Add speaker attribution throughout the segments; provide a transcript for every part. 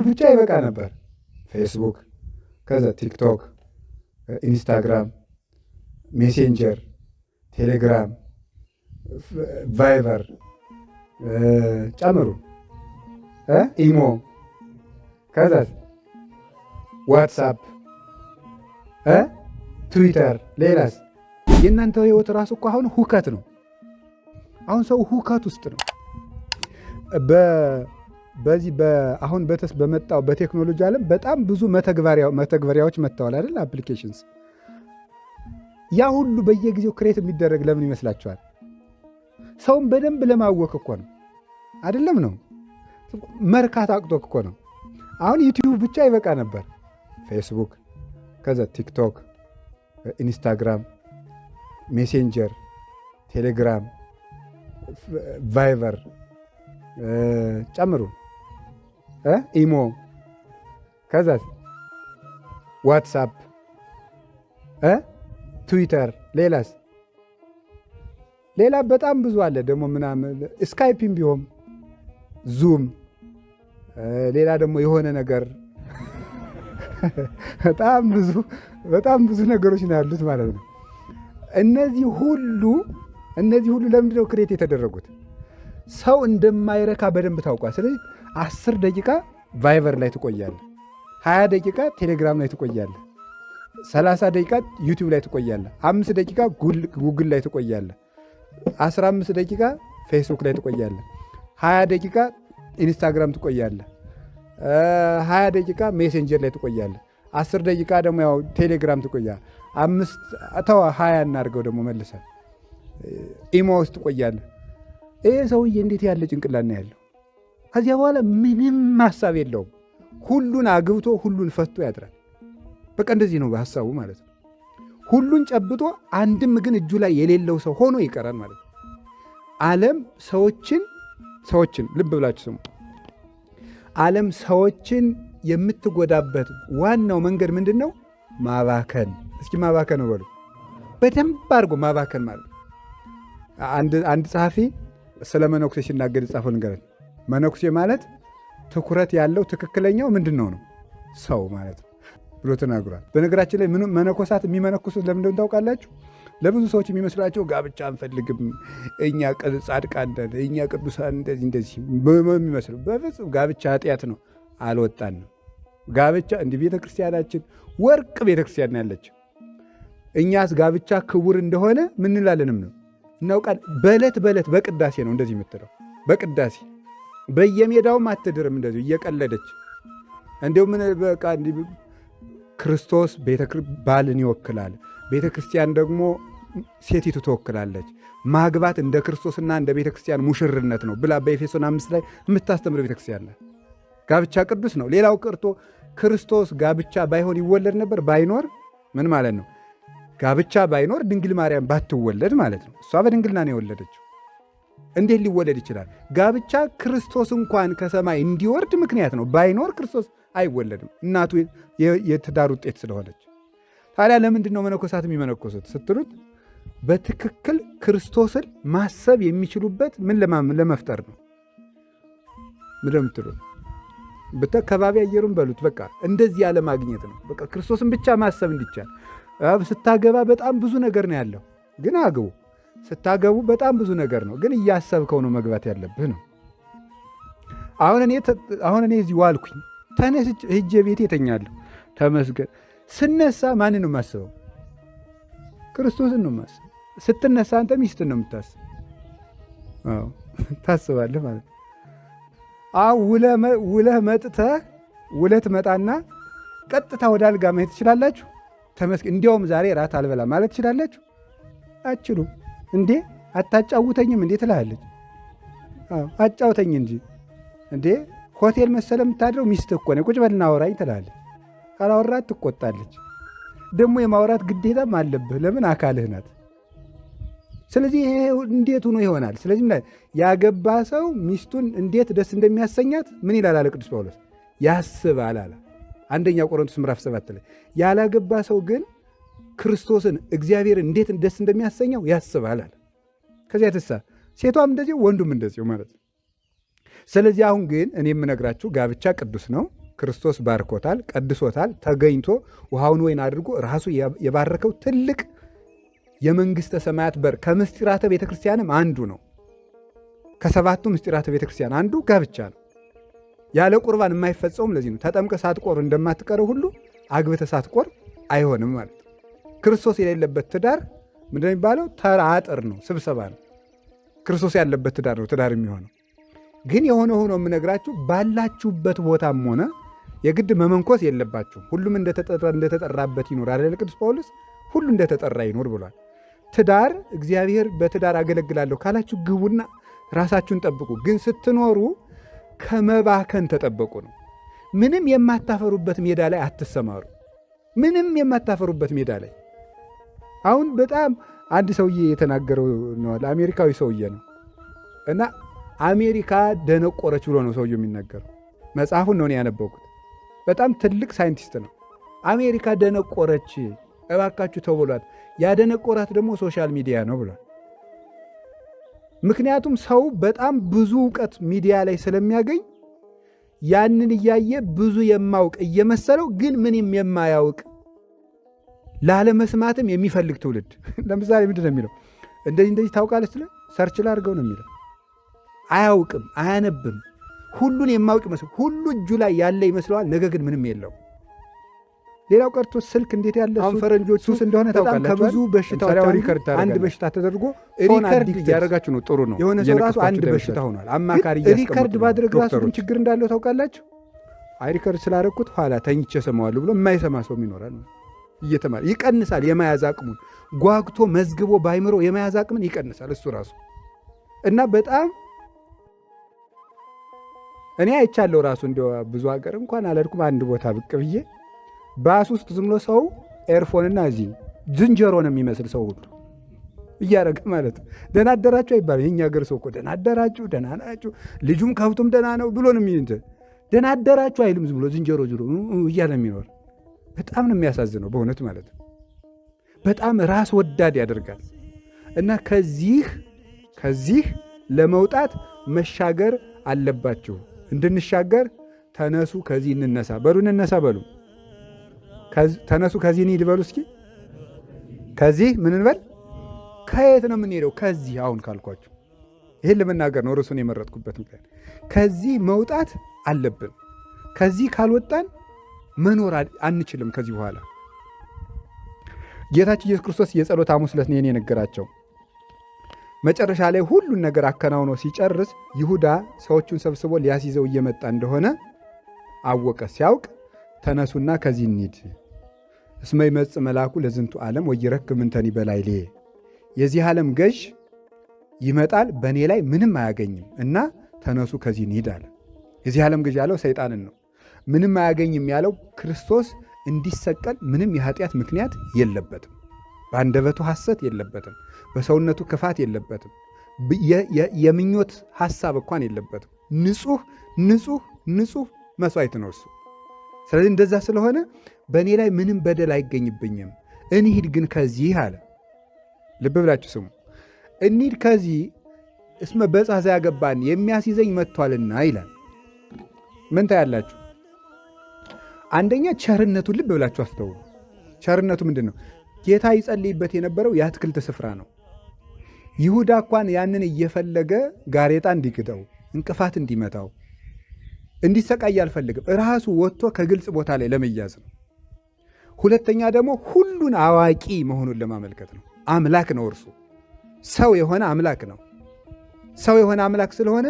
Speaker 1: ብቻ ይበቃ ነበር። ፌስቡክ፣ ከዛ ቲክቶክ፣ ኢንስታግራም፣ ሜሴንጀር፣ ቴሌግራም፣ ቫይበር ጨምሩ፣ ኢሞ፣ ከዛ ዋትሳፕ፣ ትዊተር፣ ሌላስ? የእናንተ ህይወት ራሱ እኮ አሁን ሁከት ነው። አሁን ሰው ሁከት ውስጥ ነው። በዚህ አሁን በመጣው በቴክኖሎጂ ዓለም በጣም ብዙ መተግበሪያዎች መጥተዋል አይደል? አፕሊኬሽንስ። ያ ሁሉ በየጊዜው ክሬት የሚደረግ ለምን ይመስላችኋል? ሰውን በደንብ ለማወክ እኮ ነው አይደለም? ነው መርካት አቅቶክ እኮ ነው። አሁን ዩቲዩብ ብቻ ይበቃ ነበር። ፌስቡክ፣ ከዛ ቲክቶክ፣ ኢንስታግራም፣ ሜሴንጀር፣ ቴሌግራም፣ ቫይበር ጨምሩ፣ ኢሞ፣ ከዛ ዋትሳፕ፣ ትዊተር፣ ሌላስ? ሌላ በጣም ብዙ አለ ደግሞ ምናምን፣ ስካይፒም ቢሆን ዙም፣ ሌላ ደግሞ የሆነ ነገር በጣም ብዙ ነገሮች ነው ያሉት ማለት ነው። እነዚህ ሁሉ ለምንድን ነው ክሬት የተደረጉት? ሰው እንደማይረካ በደንብ ታውቋል። ስለዚህ 10 ደቂቃ ቫይበር ላይ ትቆያለህ፣ 20 ደቂቃ ቴሌግራም ላይ ትቆያለህ፣ 30 ደቂቃ ዩቲዩብ ላይ ትቆያለህ፣ 5 ደቂቃ ጉግል ላይ ትቆያለህ፣ 15 ደቂቃ ፌስቡክ ላይ ትቆያለህ፣ 20 ደቂቃ ኢንስታግራም ትቆያለህ፣ 20 ደቂቃ ሜሴንጀር ላይ ትቆያለህ፣ 10 ደቂቃ ደግሞ ያው ቴሌግራም ትቆያለህ፣ 20 እናድርገው ደግሞ መልሰን ኢሞ ውስጥ ትቆያለህ። ይህ ሰውዬ እንዴት ያለ ጭንቅላት ነው ያለው? ከዚያ በኋላ ምንም ሀሳብ የለውም። ሁሉን አግብቶ ሁሉን ፈቶ ያድራል። በቃ እንደዚህ ነው በሀሳቡ ማለት ነው። ሁሉን ጨብጦ አንድም ግን እጁ ላይ የሌለው ሰው ሆኖ ይቀራል ማለት ነው። ዓለም ሰዎችን ልብ ብላችሁ ስሙ። ዓለም ሰዎችን የምትጎዳበት ዋናው መንገድ ምንድን ነው? ማባከን። እስኪ ማባከን ነው በሉ በደንብ አድርጎ ማባከን ማለት። አንድ ጸሐፊ ስለ መነኩሴ ሲናገር የጻፈው ንገረን። መነኩሴ ማለት ትኩረት ያለው ትክክለኛው ምንድን ነው ሰው ማለት ነው ብሎ ተናግሯል። በነገራችን ላይ መነኮሳት የሚመነኩሱት ለምንድን ነው ታውቃላችሁ? ለብዙ ሰዎች የሚመስላቸው ጋብቻ አንፈልግም፣ እኛ ጻድቃን ነን፣ እኛ ቅዱሳን እንደዚህ የሚመስሉ። በፍጹም ጋብቻ ኃጢአት ነው፣ አልወጣንም። ጋብቻ እንዲህ ቤተክርስቲያናችን ወርቅ ቤተክርስቲያን ያለች፣ እኛስ ጋብቻ ክቡር እንደሆነ ምን እንላለንም ነው እናውቃል። በዕለት በቅዳሴ ነው እንደዚህ የምትለው። በቅዳሴ በየሜዳውም አትድርም እንደዚሁ እየቀለደች። እንዲሁ ምን በቃ ክርስቶስ ባልን ይወክላል፣ ቤተ ክርስቲያን ደግሞ ሴቲቱ ትወክላለች። ማግባት እንደ ክርስቶስና እንደ ቤተ ክርስቲያን ሙሽርነት ነው ብላ በኤፌሶን 5 ላይ የምታስተምር ቤተ ክርስቲያን ናት። ጋብቻ ቅዱስ ነው። ሌላው ቀርቶ ክርስቶስ ጋብቻ ባይሆን ይወለድ ነበር። ባይኖር ምን ማለት ነው? ጋብቻ ባይኖር ድንግል ማርያም ባትወለድ ማለት ነው። እሷ በድንግልና ነው የወለደችው። እንዴት ሊወለድ ይችላል? ጋብቻ ክርስቶስ እንኳን ከሰማይ እንዲወርድ ምክንያት ነው። ባይኖር ክርስቶስ አይወለድም፣ እናቱ የትዳር ውጤት ስለሆነች። ታዲያ ለምንድን ነው መነኮሳት የሚመነኮሱት ስትሉት፣ በትክክል ክርስቶስን ማሰብ የሚችሉበት ምን ለመፍጠር ነው? ምን ለምትሉት ከባቢ አየሩን በሉት፣ በቃ እንደዚህ ያለ ማግኘት ነው። በቃ ክርስቶስን ብቻ ማሰብ እንዲቻል። ስታገባ በጣም ብዙ ነገር ነው ያለው፣ ግን አግቡ። ስታገቡ በጣም ብዙ ነገር ነው፣ ግን እያሰብከው ነው መግባት ያለብህ ነው። አሁን እኔ እዚህ ዋልኩኝ፣ ተነስቼ ሂጄ ቤቴ እተኛለሁ፣ ተመስገን። ስነሳ ማንን ነው የማስበው? ክርስቶስን ነው የማስበው። ስትነሳ አንተ ሚስትን ነው የምታስብ። ታስባለህ ማለት ነው። ውለህ መጥተህ ውለህ ትመጣና ቀጥታ ወደ አልጋ መሄድ ትችላላችሁ። ተመስገን እንዲያውም ዛሬ ራት አልበላ ማለት ትችላላችሁ? አትችሉም። እንዴ አታጫውተኝም እንዴ ትላለች። አጫውተኝ እንጂ እንዴ ሆቴል መሰለ የምታድረው ሚስትህ እኮ ነው፣ ቁጭ በልና አውራኝ ትላለች። ካላወራት ትቆጣለች። ደግሞ የማውራት ግዴታም አለብህ። ለምን? አካልህ ናት። ስለዚህ ይሄ እንዴት ሆኖ ይሆናል? ስለዚህ ያገባ ሰው ሚስቱን እንዴት ደስ እንደሚያሰኛት ምን ይላል አለ ቅዱስ ጳውሎስ? ያስባል አለ አንደኛ ቆሮንቶስ ምዕራፍ 7 ላይ። ያላገባ ሰው ግን ክርስቶስን እግዚአብሔርን እንዴት ደስ እንደሚያሰኘው ያስባል አለ። ከዚያ የተሳ ሴቷም እንደዚሁ ወንዱም እንደዚሁ ማለት ነው። ስለዚህ አሁን ግን እኔ የምነግራችሁ ጋብቻ ቅዱስ ነው፣ ክርስቶስ ባርኮታል፣ ቀድሶታል። ተገኝቶ ውሃውን ወይን አድርጎ ራሱ የባረከው ትልቅ የመንግሥተ ሰማያት በር ከምስጢራተ ቤተ ክርስቲያንም አንዱ ነው። ከሰባቱ ምስጢራተ ቤተ ክርስቲያን አንዱ ጋብቻ ነው። ያለ ቁርባን የማይፈጸውም ለዚህ ነው። ተጠምቀ ሳትቆር እንደማትቀረው ሁሉ አግብተ ሳትቆር አይሆንም ማለት። ክርስቶስ የሌለበት ትዳር ምንድን ነው የሚባለው? ተራ አጥር ነው፣ ስብሰባ ነው። ክርስቶስ ያለበት ትዳር ነው ትዳር የሚሆነው። ግን የሆነ ሆኖ የምነግራችሁ ባላችሁበት ቦታም ሆነ የግድ መመንኮስ የለባችሁም። ሁሉም እንደተጠራበት ይኖር አይደል? ቅዱስ ጳውሎስ ሁሉ እንደተጠራ ይኖር ብሏል። ትዳር እግዚአብሔር በትዳር አገለግላለሁ ካላችሁ ግቡና ራሳችሁን ጠብቁ። ግን ስትኖሩ ከመባከን ተጠበቁ ነው። ምንም የማታፈሩበት ሜዳ ላይ አትሰማሩ። ምንም የማታፈሩበት ሜዳ ላይ አሁን በጣም አንድ ሰውዬ የተናገረው ነው። አሜሪካዊ ሰውዬ ነው እና አሜሪካ ደነቆረች ብሎ ነው ሰውዬው የሚናገረው። መጽሐፉን ነው ያነበብኩት። በጣም ትልቅ ሳይንቲስት ነው። አሜሪካ ደነቆረች እባካችሁ ተብሏል። ያደነቆራት ደግሞ ሶሻል ሚዲያ ነው ብሏል። ምክንያቱም ሰው በጣም ብዙ እውቀት ሚዲያ ላይ ስለሚያገኝ ያንን እያየ ብዙ የማውቅ እየመሰለው ግን ምንም የማያውቅ ላለመስማትም የሚፈልግ ትውልድ። ለምሳሌ ምንድን ነው የሚለው? እንደዚህ ታውቃለች ስለ ሰርች ላድርገው ነው የሚለው። አያውቅም፣ አያነብም። ሁሉን የማውቅ ይመስል ሁሉ እጁ ላይ ያለ ይመስለዋል። ነገ ግን ምንም የለው። ሌላው ቀርቶ ስልክ እንዴት ያለ አሁን ፈረንጆች ሱስ እንደሆነ ታውቃላችሁ። ከብዙ በሽታዎች አንድ በሽታ ተደርጎ ሪከርድ ያደረጋችሁ ነው። ጥሩ ነው። የሆነ ሰው ራሱ አንድ በሽታ ሆኗል። አማካሪ ሪከርድ ባድረግ ራሱ ችግር እንዳለው ታውቃላችሁ። አይ ሪከርድ ስላደረኩት ኋላ ተኝቼ ሰማዋለሁ ብሎ የማይሰማ ሰውም ይኖራል። እየተማረ ይቀንሳል። የመያዝ አቅሙን ጓግቶ መዝግቦ ባይምሮ የመያዝ አቅምን ይቀንሳል እሱ ራሱ እና በጣም እኔ አይቻለሁ ራሱ እንደው ብዙ ሀገር እንኳን አልሄድኩም። አንድ ቦታ ብቅ ብዬ ባስ ውስጥ ዝም ብሎ ሰው ኤርፎንና እዚህ ዝንጀሮ ነው የሚመስል ሰው ሁሉ እያደረገ ማለት ነው። ደህና አደራችሁ አይባልም። የእኛ ሀገር ሰው እኮ ደህና አደራችሁ፣ ደህና ናችሁ፣ ልጁም ከብቱም ደህና ነው ብሎ ነው የሚንት ደህና አደራችሁ አይልም። ዝም ብሎ ዝንጀሮ እያለ የሚኖር በጣም ነው የሚያሳዝነው በእውነት ማለት ነው። በጣም ራስ ወዳድ ያደርጋል እና ከዚህ ለመውጣት መሻገር አለባችሁ። እንድንሻገር ተነሱ ከዚህ እንነሳ በሉ። እንነሳ በሉ። ተነሱ ከዚህ እንሂድ በሉ። እስኪ ከዚህ ምን እንበል? ከየት ነው የምንሄደው? ከዚህ አሁን ካልኳችሁ ይህን ለመናገር ነው ርዕሱን የመረጥኩበት ምክንያት። ከዚህ መውጣት አለብን። ከዚህ ካልወጣን መኖር አንችልም። ከዚህ በኋላ ጌታችን ኢየሱስ ክርስቶስ የጸሎተ ሐሙስ ዕለት ነው የነገራቸው። መጨረሻ ላይ ሁሉን ነገር አከናውኖ ሲጨርስ ይሁዳ ሰዎቹን ሰብስቦ ሊያስይዘው እየመጣ እንደሆነ አወቀ። ሲያውቅ ተነሱና ከዚህ እንሂድ፣ እስመ ይመጽእ መልአኩ ለዝንቱ ዓለም ወይረክብ ምንተኒ በላዕሌ፣ የዚህ ዓለም ገዥ ይመጣል በእኔ ላይ ምንም አያገኝም እና ተነሱ ከዚህ እንሂድ አለ። የዚህ ዓለም ገዥ ያለው ሰይጣንን ነው። ምንም አያገኝም ያለው ክርስቶስ እንዲሰቀል ምንም የኃጢአት ምክንያት የለበትም። በአንደበቱ ሐሰት የለበትም። በሰውነቱ ክፋት የለበትም። የምኞት ሐሳብ እንኳን የለበትም። ንጹሕ መሥዋዕት ነው እሱ። ስለዚህ እንደዛ ስለሆነ በእኔ ላይ ምንም በደል አይገኝብኝም። እንሂድ ግን ከዚህ አለ። ልብ ብላችሁ ስሙ። እንሂድ ከዚህ እስመ በጽሐ ዘያገባን የሚያስይዘኝ መጥቷልና ይላል። ምን ታያላችሁ? አንደኛ ቸርነቱን ልብ ብላችሁ አስተውሉ። ቸርነቱ ምንድን ነው? ጌታ ይጸልይበት የነበረው የአትክልት ስፍራ ነው። ይሁዳ እንኳን ያንን እየፈለገ ጋሬጣ እንዲግደው፣ እንቅፋት እንዲመታው፣ እንዲሰቃይ አልፈልግም። ራሱ ወጥቶ ከግልጽ ቦታ ላይ ለመያዝ ነው። ሁለተኛ ደግሞ ሁሉን አዋቂ መሆኑን ለማመልከት ነው። አምላክ ነው እርሱ። ሰው የሆነ አምላክ ነው። ሰው የሆነ አምላክ ስለሆነ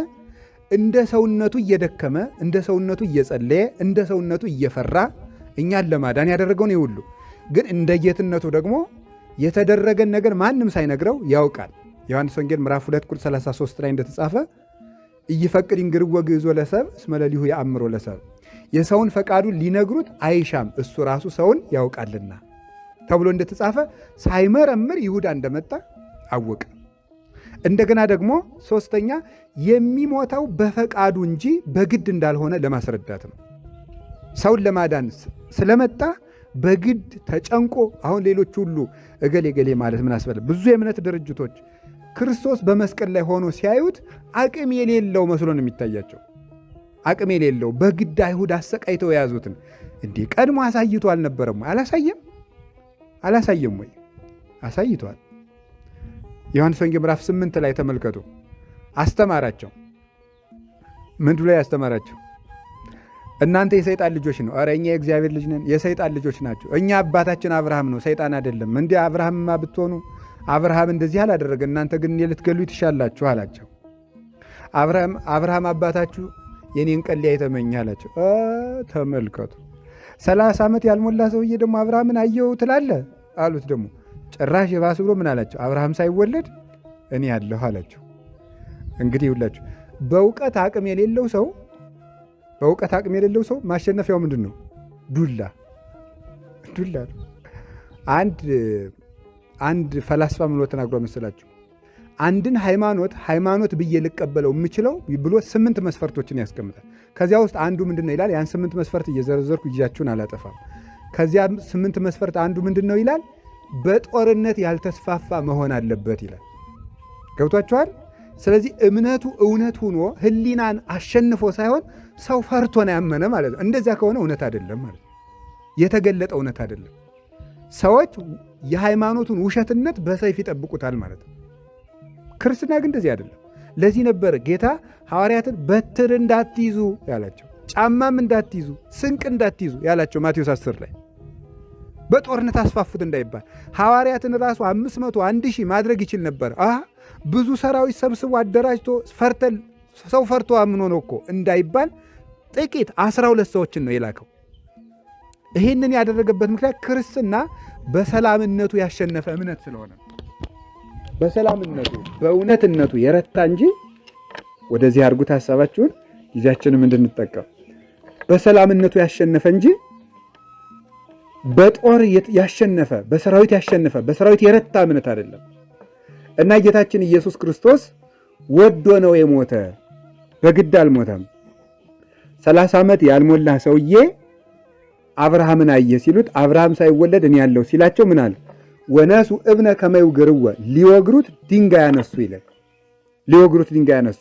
Speaker 1: እንደ ሰውነቱ እየደከመ፣ እንደ ሰውነቱ እየጸለየ፣ እንደ ሰውነቱ እየፈራ እኛን ለማዳን ያደረገውን ይሁሉ ግን እንደ ጌትነቱ ደግሞ የተደረገን ነገር ማንም ሳይነግረው ያውቃል። ዮሐንስ ወንጌል ምዕራፍ 2 ቁጥር 33 ላይ እንደተጻፈ ኢይፈቅድ ይንግርዎ ግዕዞ ለሰብእ እስመ ለሊሁ የአምሮ ለሰብእ፣ የሰውን ፈቃዱን ሊነግሩት አይሻም እሱ ራሱ ሰውን ያውቃልና ተብሎ እንደተጻፈ ሳይመረምር ይሁዳ እንደመጣ አወቀ። እንደገና ደግሞ ሶስተኛ የሚሞተው በፈቃዱ እንጂ በግድ እንዳልሆነ ለማስረዳት ነው። ሰውን ለማዳን ስለመጣ በግድ ተጨንቆ አሁን ሌሎች ሁሉ እገሌ ገሌ ማለት ምን አስፈለ? ብዙ የእምነት ድርጅቶች ክርስቶስ በመስቀል ላይ ሆኖ ሲያዩት አቅም የሌለው መስሎ ነው የሚታያቸው። አቅም የሌለው በግድ አይሁድ አሰቃይተው የያዙትን እንዴ ቀድሞ አሳይቶ አልነበረም? አላሳየም ወይ? አሳይቷል። ዮሐንስ ወንጌል ምዕራፍ 8 ላይ ተመልከቱ። አስተማራቸው። ምን ብሎ ያስተማራቸው? እናንተ የሰይጣን ልጆች ነው። ኧረ እኛ የእግዚአብሔር ልጅ ነን። የሰይጣን ልጆች ናቸው። እኛ አባታችን አብርሃም ነው፣ ሰይጣን አይደለም። እንዲህ አብርሃምማ ብትሆኑ አብርሃም እንደዚህ አላደረገ፣ እናንተ ግን እኔ ልትገሉ ትሻላችሁ አላቸው። አብርሃም አባታችሁ የኔን ቀን ሊያይ ተመኘ አላቸው። ተመልከቱ። 30 ዓመት ያልሞላ ሰውዬ ደግሞ አብርሃምን አየው ትላለ አሉት። ደግሞ ጭራሽ የባስ ብሎ ምን አላቸው? አብርሃም ሳይወለድ እኔ ያለሁ አላቸው። እንግዲህ ይውላችሁ በእውቀት አቅም የሌለው ሰው ማሸነፊያው ምንድን ነው? ዱላ ነው። አንድ ፈላስፋ ምን ብሎ ተናግሮ መሰላችሁ? አንድን ሃይማኖት ብዬ ልቀበለው የምችለው ብሎ 8 መስፈርቶችን ያስቀምጣል። ከዚያ ውስጥ አንዱ ምንድን ነው ይላል? ያን 8 መስፈርት እየዘረዘርኩ እጃችሁን አላጠፋም። ከዚያ 8 መስፈርት አንዱ ምንድን ነው ይላል? በጦርነት ያልተስፋፋ መሆን አለበት ይላል። ገብቷችኋል? ስለዚህ እምነቱ እውነት ሆኖ ሕሊናን አሸንፎ ሳይሆን ሰው ፈርቶ ነው ያመነ ማለት ነው። እንደዚያ ከሆነ እውነት አይደለም ማለት ነው። የተገለጠ እውነት አይደለም። ሰዎች የሃይማኖቱን ውሸትነት በሰይፍ ይጠብቁታል ማለት ነው። ክርስትና ግን እንደዚህ አይደለም። ለዚህ ነበር ጌታ ሐዋርያትን በትር እንዳትይዙ ያላቸው፣ ጫማም እንዳትይዙ፣ ስንቅ እንዳትይዙ ያላቸው ማቴዎስ 10 ላይ በጦርነት አስፋፉት እንዳይባል። ሐዋርያትን ራሱ 500 1000 ማድረግ ይችል ነበር። ብዙ ሰራዊት ሰብስቦ አደራጅቶ ሰው ፈርቶ አምኖ ነው እኮ እንዳይባል ጥቂት 12 ሰዎችን ነው የላከው። ይህንን ያደረገበት ምክንያት ክርስትና በሰላምነቱ ያሸነፈ እምነት ስለሆነ፣ በሰላምነቱ በእውነትነቱ የረታ እንጂ ወደዚህ አድርጉት ሐሳባችሁን፣ ጊዜያችንም እንድንጠቀም በሰላምነቱ ያሸነፈ እንጂ በጦር ያሸነፈ በሰራዊት ያሸነፈ በሰራዊት የረታ እምነት አይደለም። እና ጌታችን ኢየሱስ ክርስቶስ ወዶ ነው የሞተ፣ በግድ አልሞተም። 30 ዓመት ያልሞላ ሰውዬ አብርሃምን አየ ሲሉት አብርሃም ሳይወለድ እኔ ያለው ሲላቸው ምን አለ? ወነሱ እብነ ከመዩ ግርወ ሊወግሩት ድንጋይ ያነሱ ይላል። ሊወግሩት ድንጋይ ያነሱ።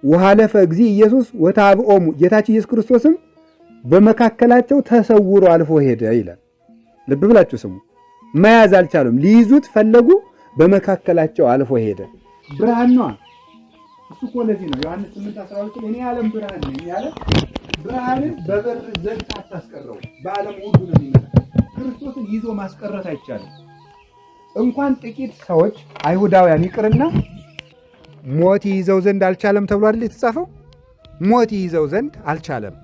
Speaker 1: ወሃለፈ እግዚ ኢየሱስ ወታብኦሙ ጌታችን ኢየሱስ ክርስቶስም በመካከላቸው ተሰውሮ አልፎ ሄደ ይላል። ልብ ብላችሁ ስሙ። መያዝ አልቻሉም፣ ሊይዙት ፈለጉ። በመካከላቸው አልፎ ሄደ። ብርሃን ነው እሱ እኮ። ለዚህ ነው ዮሐንስ 8:12 እኔ ዓለም ብርሃን ነኝ ያለ። ብርሃንን በበር ዘግተህ አታስቀረው፣ በዓለም ሁሉ ነው የሚመጣ። ክርስቶስን ይዞ ማስቀረት አይቻልም። እንኳን ጥቂት ሰዎች አይሁዳውያን ይቅርና ሞት ይዘው ዘንድ አልቻለም ተብሎ አይደል የተጻፈው? ሞት ይዘው ዘንድ አልቻለም።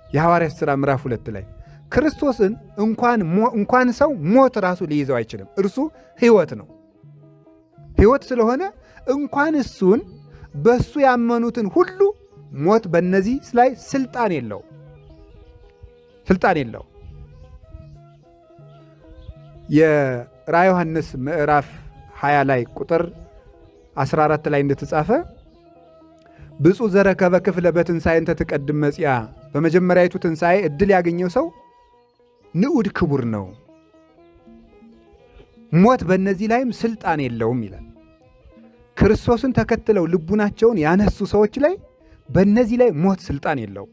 Speaker 1: የሐዋርያት ሥራ ምዕራፍ 2 ላይ ክርስቶስን እንኳን ሰው ሞት ራሱ ሊይዘው አይችልም። እርሱ ሕይወት ነው። ሕይወት ስለሆነ እንኳን እሱን በሱ ያመኑትን ሁሉ ሞት በእነዚህ ላይ ስልጣን የለው። የራዕየ ዮሐንስ ምዕራፍ 20 ላይ ቁጥር 14 ላይ እንደተጻፈ ብፁዕ ዘረከበ ክፍለ በትንሣኤ እንተ ትቀድም መጽያ፣ በመጀመሪያዊቱ ትንሣኤ ዕድል ያገኘው ሰው ንዑድ ክቡር ነው፣ ሞት በእነዚህ ላይም ስልጣን የለውም ይላል። ክርስቶስን ተከትለው ልቡናቸውን ያነሱ ሰዎች ላይ በእነዚህ ላይ ሞት ስልጣን የለውም።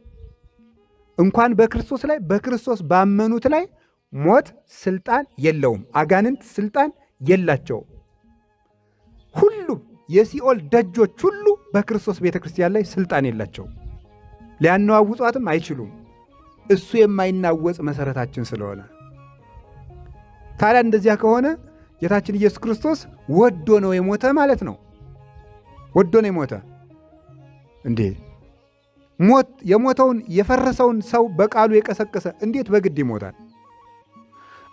Speaker 1: እንኳን በክርስቶስ ላይ በክርስቶስ ባመኑት ላይ ሞት ስልጣን የለውም። አጋንንት ስልጣን የላቸውም። ሁሉም የሲኦል ደጆች ሁሉ በክርስቶስ ቤተ ክርስቲያን ላይ ስልጣን የላቸውም። ሊያነዋውጧትም አይችሉም። እሱ የማይናወጽ መሰረታችን ስለሆነ። ታዲያ እንደዚያ ከሆነ ጌታችን ኢየሱስ ክርስቶስ ወዶ ነው የሞተ ማለት ነው። ወዶ ነው የሞተ እንዴ? ሞት የሞተውን የፈረሰውን ሰው በቃሉ የቀሰቀሰ እንዴት በግድ ይሞታል?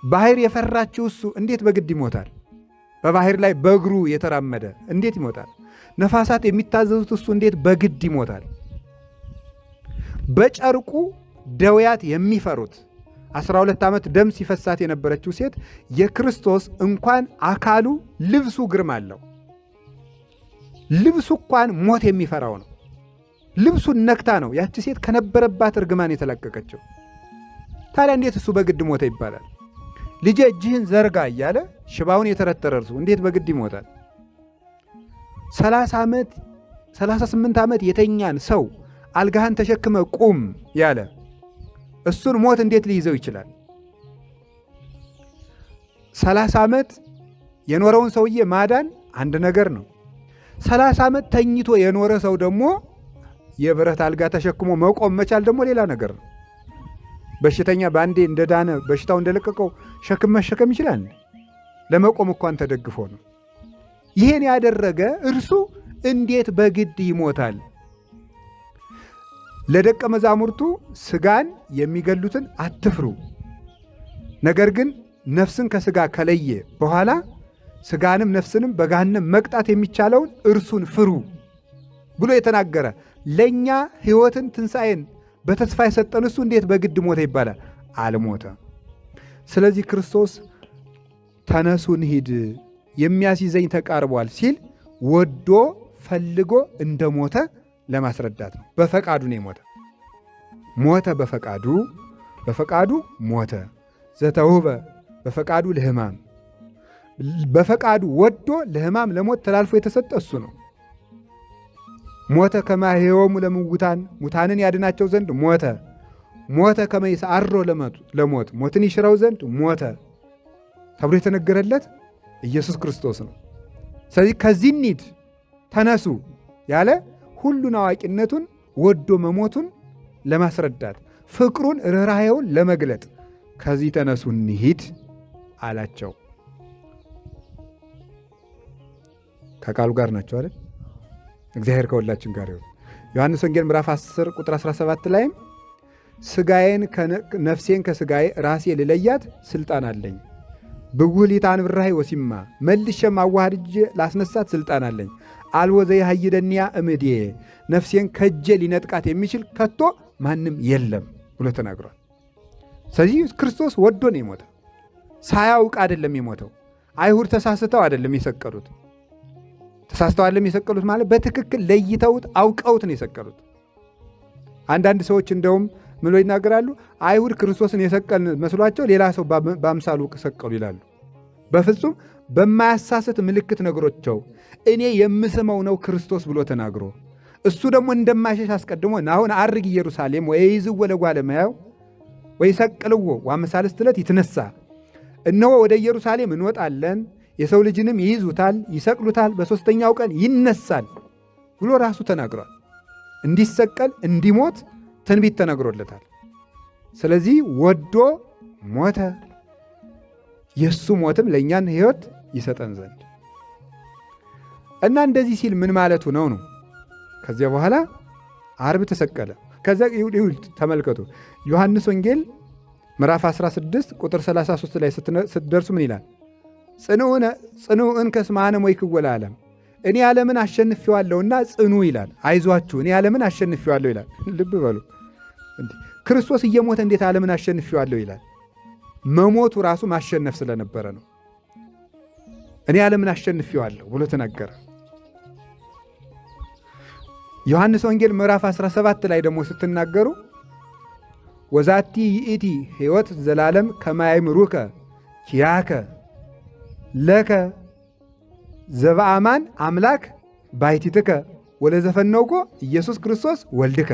Speaker 1: ባህር የፈራችው እሱ እንዴት በግድ ይሞታል? በባህር ላይ በእግሩ የተራመደ እንዴት ይሞታል? ነፋሳት የሚታዘዙት እሱ እንዴት በግድ ይሞታል? በጨርቁ ደውያት የሚፈሩት 12 ዓመት ደም ሲፈሳት የነበረችው ሴት የክርስቶስ እንኳን አካሉ ልብሱ ግርማ አለው። ልብሱ እንኳን ሞት የሚፈራው ነው። ልብሱን ነክታ ነው ያቺ ሴት ከነበረባት እርግማን የተለቀቀችው። ታዲያ እንዴት እሱ በግድ ሞተ ይባላል? ልጄ እጅህን ዘርጋ እያለ ሽባውን የተረተረ እርሱ እንዴት በግድ ይሞታል? 38 ዓመት የተኛን ሰው አልጋህን ተሸክመ ቁም ያለ እሱን ሞት እንዴት ሊይዘው ይችላል? 30 ዓመት የኖረውን ሰውዬ ማዳን አንድ ነገር ነው። 30 ዓመት ተኝቶ የኖረ ሰው ደግሞ የብረት አልጋ ተሸክሞ መቆም መቻል ደግሞ ሌላ ነገር ነው። በሽተኛ በአንዴ እንደዳነ በሽታው እንደለቀቀው ሸክም መሸከም ይችላል? ለመቆም እንኳን ተደግፎ ነው። ይሄን ያደረገ እርሱ እንዴት በግድ ይሞታል? ለደቀ መዛሙርቱ ሥጋን የሚገሉትን አትፍሩ፣ ነገር ግን ነፍስን ከሥጋ ከለየ በኋላ ሥጋንም ነፍስንም በገሃነም መቅጣት የሚቻለውን እርሱን ፍሩ ብሎ የተናገረ ለእኛ ሕይወትን ትንሣኤን በተስፋ የሰጠን እሱ እንዴት በግድ ሞተ ይባላል? አልሞተ። ስለዚህ ክርስቶስ ተነሱ እንሂድ የሚያስይዘኝ ተቃርቧል ሲል ወዶ ፈልጎ እንደሞተ ለማስረዳት ነው። በፈቃዱ ነው የሞተ። ሞተ በፈቃዱ ሞተ። ዘተውህበ በፈቃዱ ለሕማም፣ በፈቃዱ ወዶ ለሕማም ለሞት ተላልፎ የተሰጠ እሱ ነው። ሞተ ከመ ይሕዮሙ ለምውታን፣ ሙታንን ያድናቸው ዘንድ ሞተ። ሞተ ከመ ይስዓሮ ለሞት፣ ሞትን ይሽረው ዘንድ ሞተ ተብሎ የተነገረለት ኢየሱስ ክርስቶስ ነው። ስለዚህ ከዚህ እንሂድ ተነሱ ያለ ሁሉን አዋቂነቱን ወዶ መሞቱን ለማስረዳት ፍቅሩን ርኅራኄውን ለመግለጥ ከዚህ ተነሱ እንሂድ አላቸው። ከቃሉ ጋር ናቸው አይደል? እግዚአብሔር ከሁላችን ጋር ይሁን። ዮሐንስ ወንጌል ምዕራፍ 10 ቁጥር 17 ላይም ነፍሴን ከሥጋዬ ራሴ ልለያት ስልጣን አለኝ፣ ብጉህ ሊታን ብራይ ወሲማ መልሼም አዋህድጄ ላስነሳት ስልጣን አለኝ፣ አልቦ ዘይሃይደንያ እምዴ ነፍሴን ከእጄ ሊነጥቃት የሚችል ከቶ ማንም የለም ብሎ ተናግሯል። ስለዚህ ክርስቶስ ወዶ ነው የሞተው። ሳያውቅ አይደለም የሞተው። አይሁድ ተሳስተው አይደለም የሰቀሉት። ተሳስተው አይደለም የሰቀሉት ማለት በትክክል ለይተውት አውቀውት ነው የሰቀሉት። አንዳንድ ሰዎች እንደውም ምሎ ይናገራሉ፣ አይሁድ ክርስቶስን የሰቀልን መስሏቸው ሌላ ሰው በአምሳሉ ሰቀሉ ይላሉ። በፍጹም በማያሳስት ምልክት ነግሮቸው እኔ የምስመው ነው ክርስቶስ ብሎ ተናግሮ እሱ ደግሞ እንደማይሸሽ አስቀድሞ አሁን አርግ ኢየሩሳሌም ወይይዝዎ ለእጓለ እመሕያው ወይሰቅልዎ ወአመሳልስት ዕለት ይትነሣ፣ እነሆ ወደ ኢየሩሳሌም እንወጣለን፣ የሰው ልጅንም ይይዙታል፣ ይሰቅሉታል፣ በሦስተኛው ቀን ይነሳል ብሎ ራሱ ተናግሯል። እንዲሰቀል እንዲሞት ትንቢት ተነግሮለታል። ስለዚህ ወዶ ሞተ። የእሱ ሞትም ለእኛን ሕይወት ይሰጠን ዘንድ እና እንደዚህ ሲል ምን ማለቱ ነው? ከዚያ በኋላ ዓርብ ተሰቀለ። ከዚያ ተመልከቱ፣ ዮሐንስ ወንጌል ምዕራፍ 16 ቁጥር 33 ላይ ስትደርሱ ምን ይላል? ጽኑዕን ከስማነ ሞይክዎ ለዓለም፣ እኔ ዓለምን አሸንፌዋለሁና ጽኑ ይላል። አይዟችሁ እኔ ዓለምን አሸንፌዋለሁ ይላል። ልብ በሉ፣ ክርስቶስ እየሞተ እንዴት ዓለምን አሸንፌዋለሁ ይላል? መሞቱ ራሱ ማሸነፍ ስለነበረ ነው። እኔ ዓለምን አሸንፌዋለሁ ብሎ ተናገረ። ዮሐንስ ወንጌል ምዕራፍ 17 ላይ ደግሞ ስትናገሩ ወዛቲ ይእቲ ሕይወት ዘላለም ከማያምሩከ ኪያከ ለከ ዘበአማን አምላክ ባሕቲትከ ወለዘፈነውኮ ኢየሱስ ክርስቶስ ወልድከ።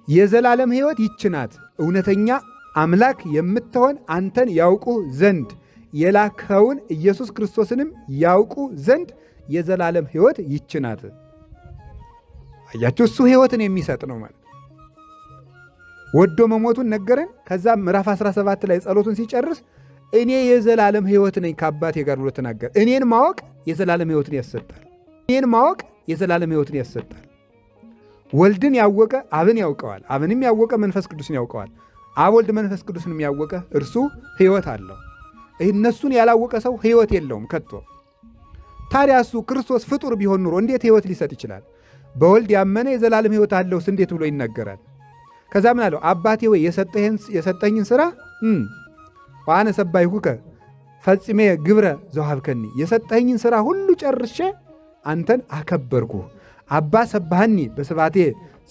Speaker 1: የዘላለም ሕይወት ይህች ናት፣ እውነተኛ አምላክ የምትሆን አንተን ያውቁ ዘንድ የላከውን ኢየሱስ ክርስቶስንም ያውቁ ዘንድ የዘላለም ሕይወት ይህች ናት። አያችሁ፣ እሱ ሕይወትን የሚሰጥ ነው ማለት ወዶ መሞቱን ነገረን። ከዛ ምዕራፍ 17 ላይ ጸሎቱን ሲጨርስ እኔ የዘላለም ሕይወት ነኝ ከአባቴ ጋር ብሎ ተናገረ። እኔን ማወቅ የዘላለም ሕይወትን ያሰጣል። እኔን ማወቅ የዘላለም ሕይወትን ያሰጣል። ወልድን ያወቀ አብን ያውቀዋል፣ አብንም ያወቀ መንፈስ ቅዱስን ያውቀዋል። አብ ወልድ መንፈስ ቅዱስንም ያወቀ እርሱ ሕይወት አለው። እነሱን ያላወቀ ሰው ሕይወት የለውም ከቶ። ታዲያ እሱ ክርስቶስ ፍጡር ቢሆን ኑሮ እንዴት ሕይወት ሊሰጥ ይችላል? በወልድ ያመነ የዘላለም ሕይወት አለውስ እንዴት ብሎ ይናገራል? ከዛ ምን አለው? አባቴ ወይ የሰጠኝን ሥራ ዋነ ሰባይኩከ ፈጽሜ ግብረ ዘውሃብከኒ፣ የሰጠኝን ሥራ ሁሉ ጨርሼ አንተን አከበርኩ። አባ ሰባህኒ በስባቴ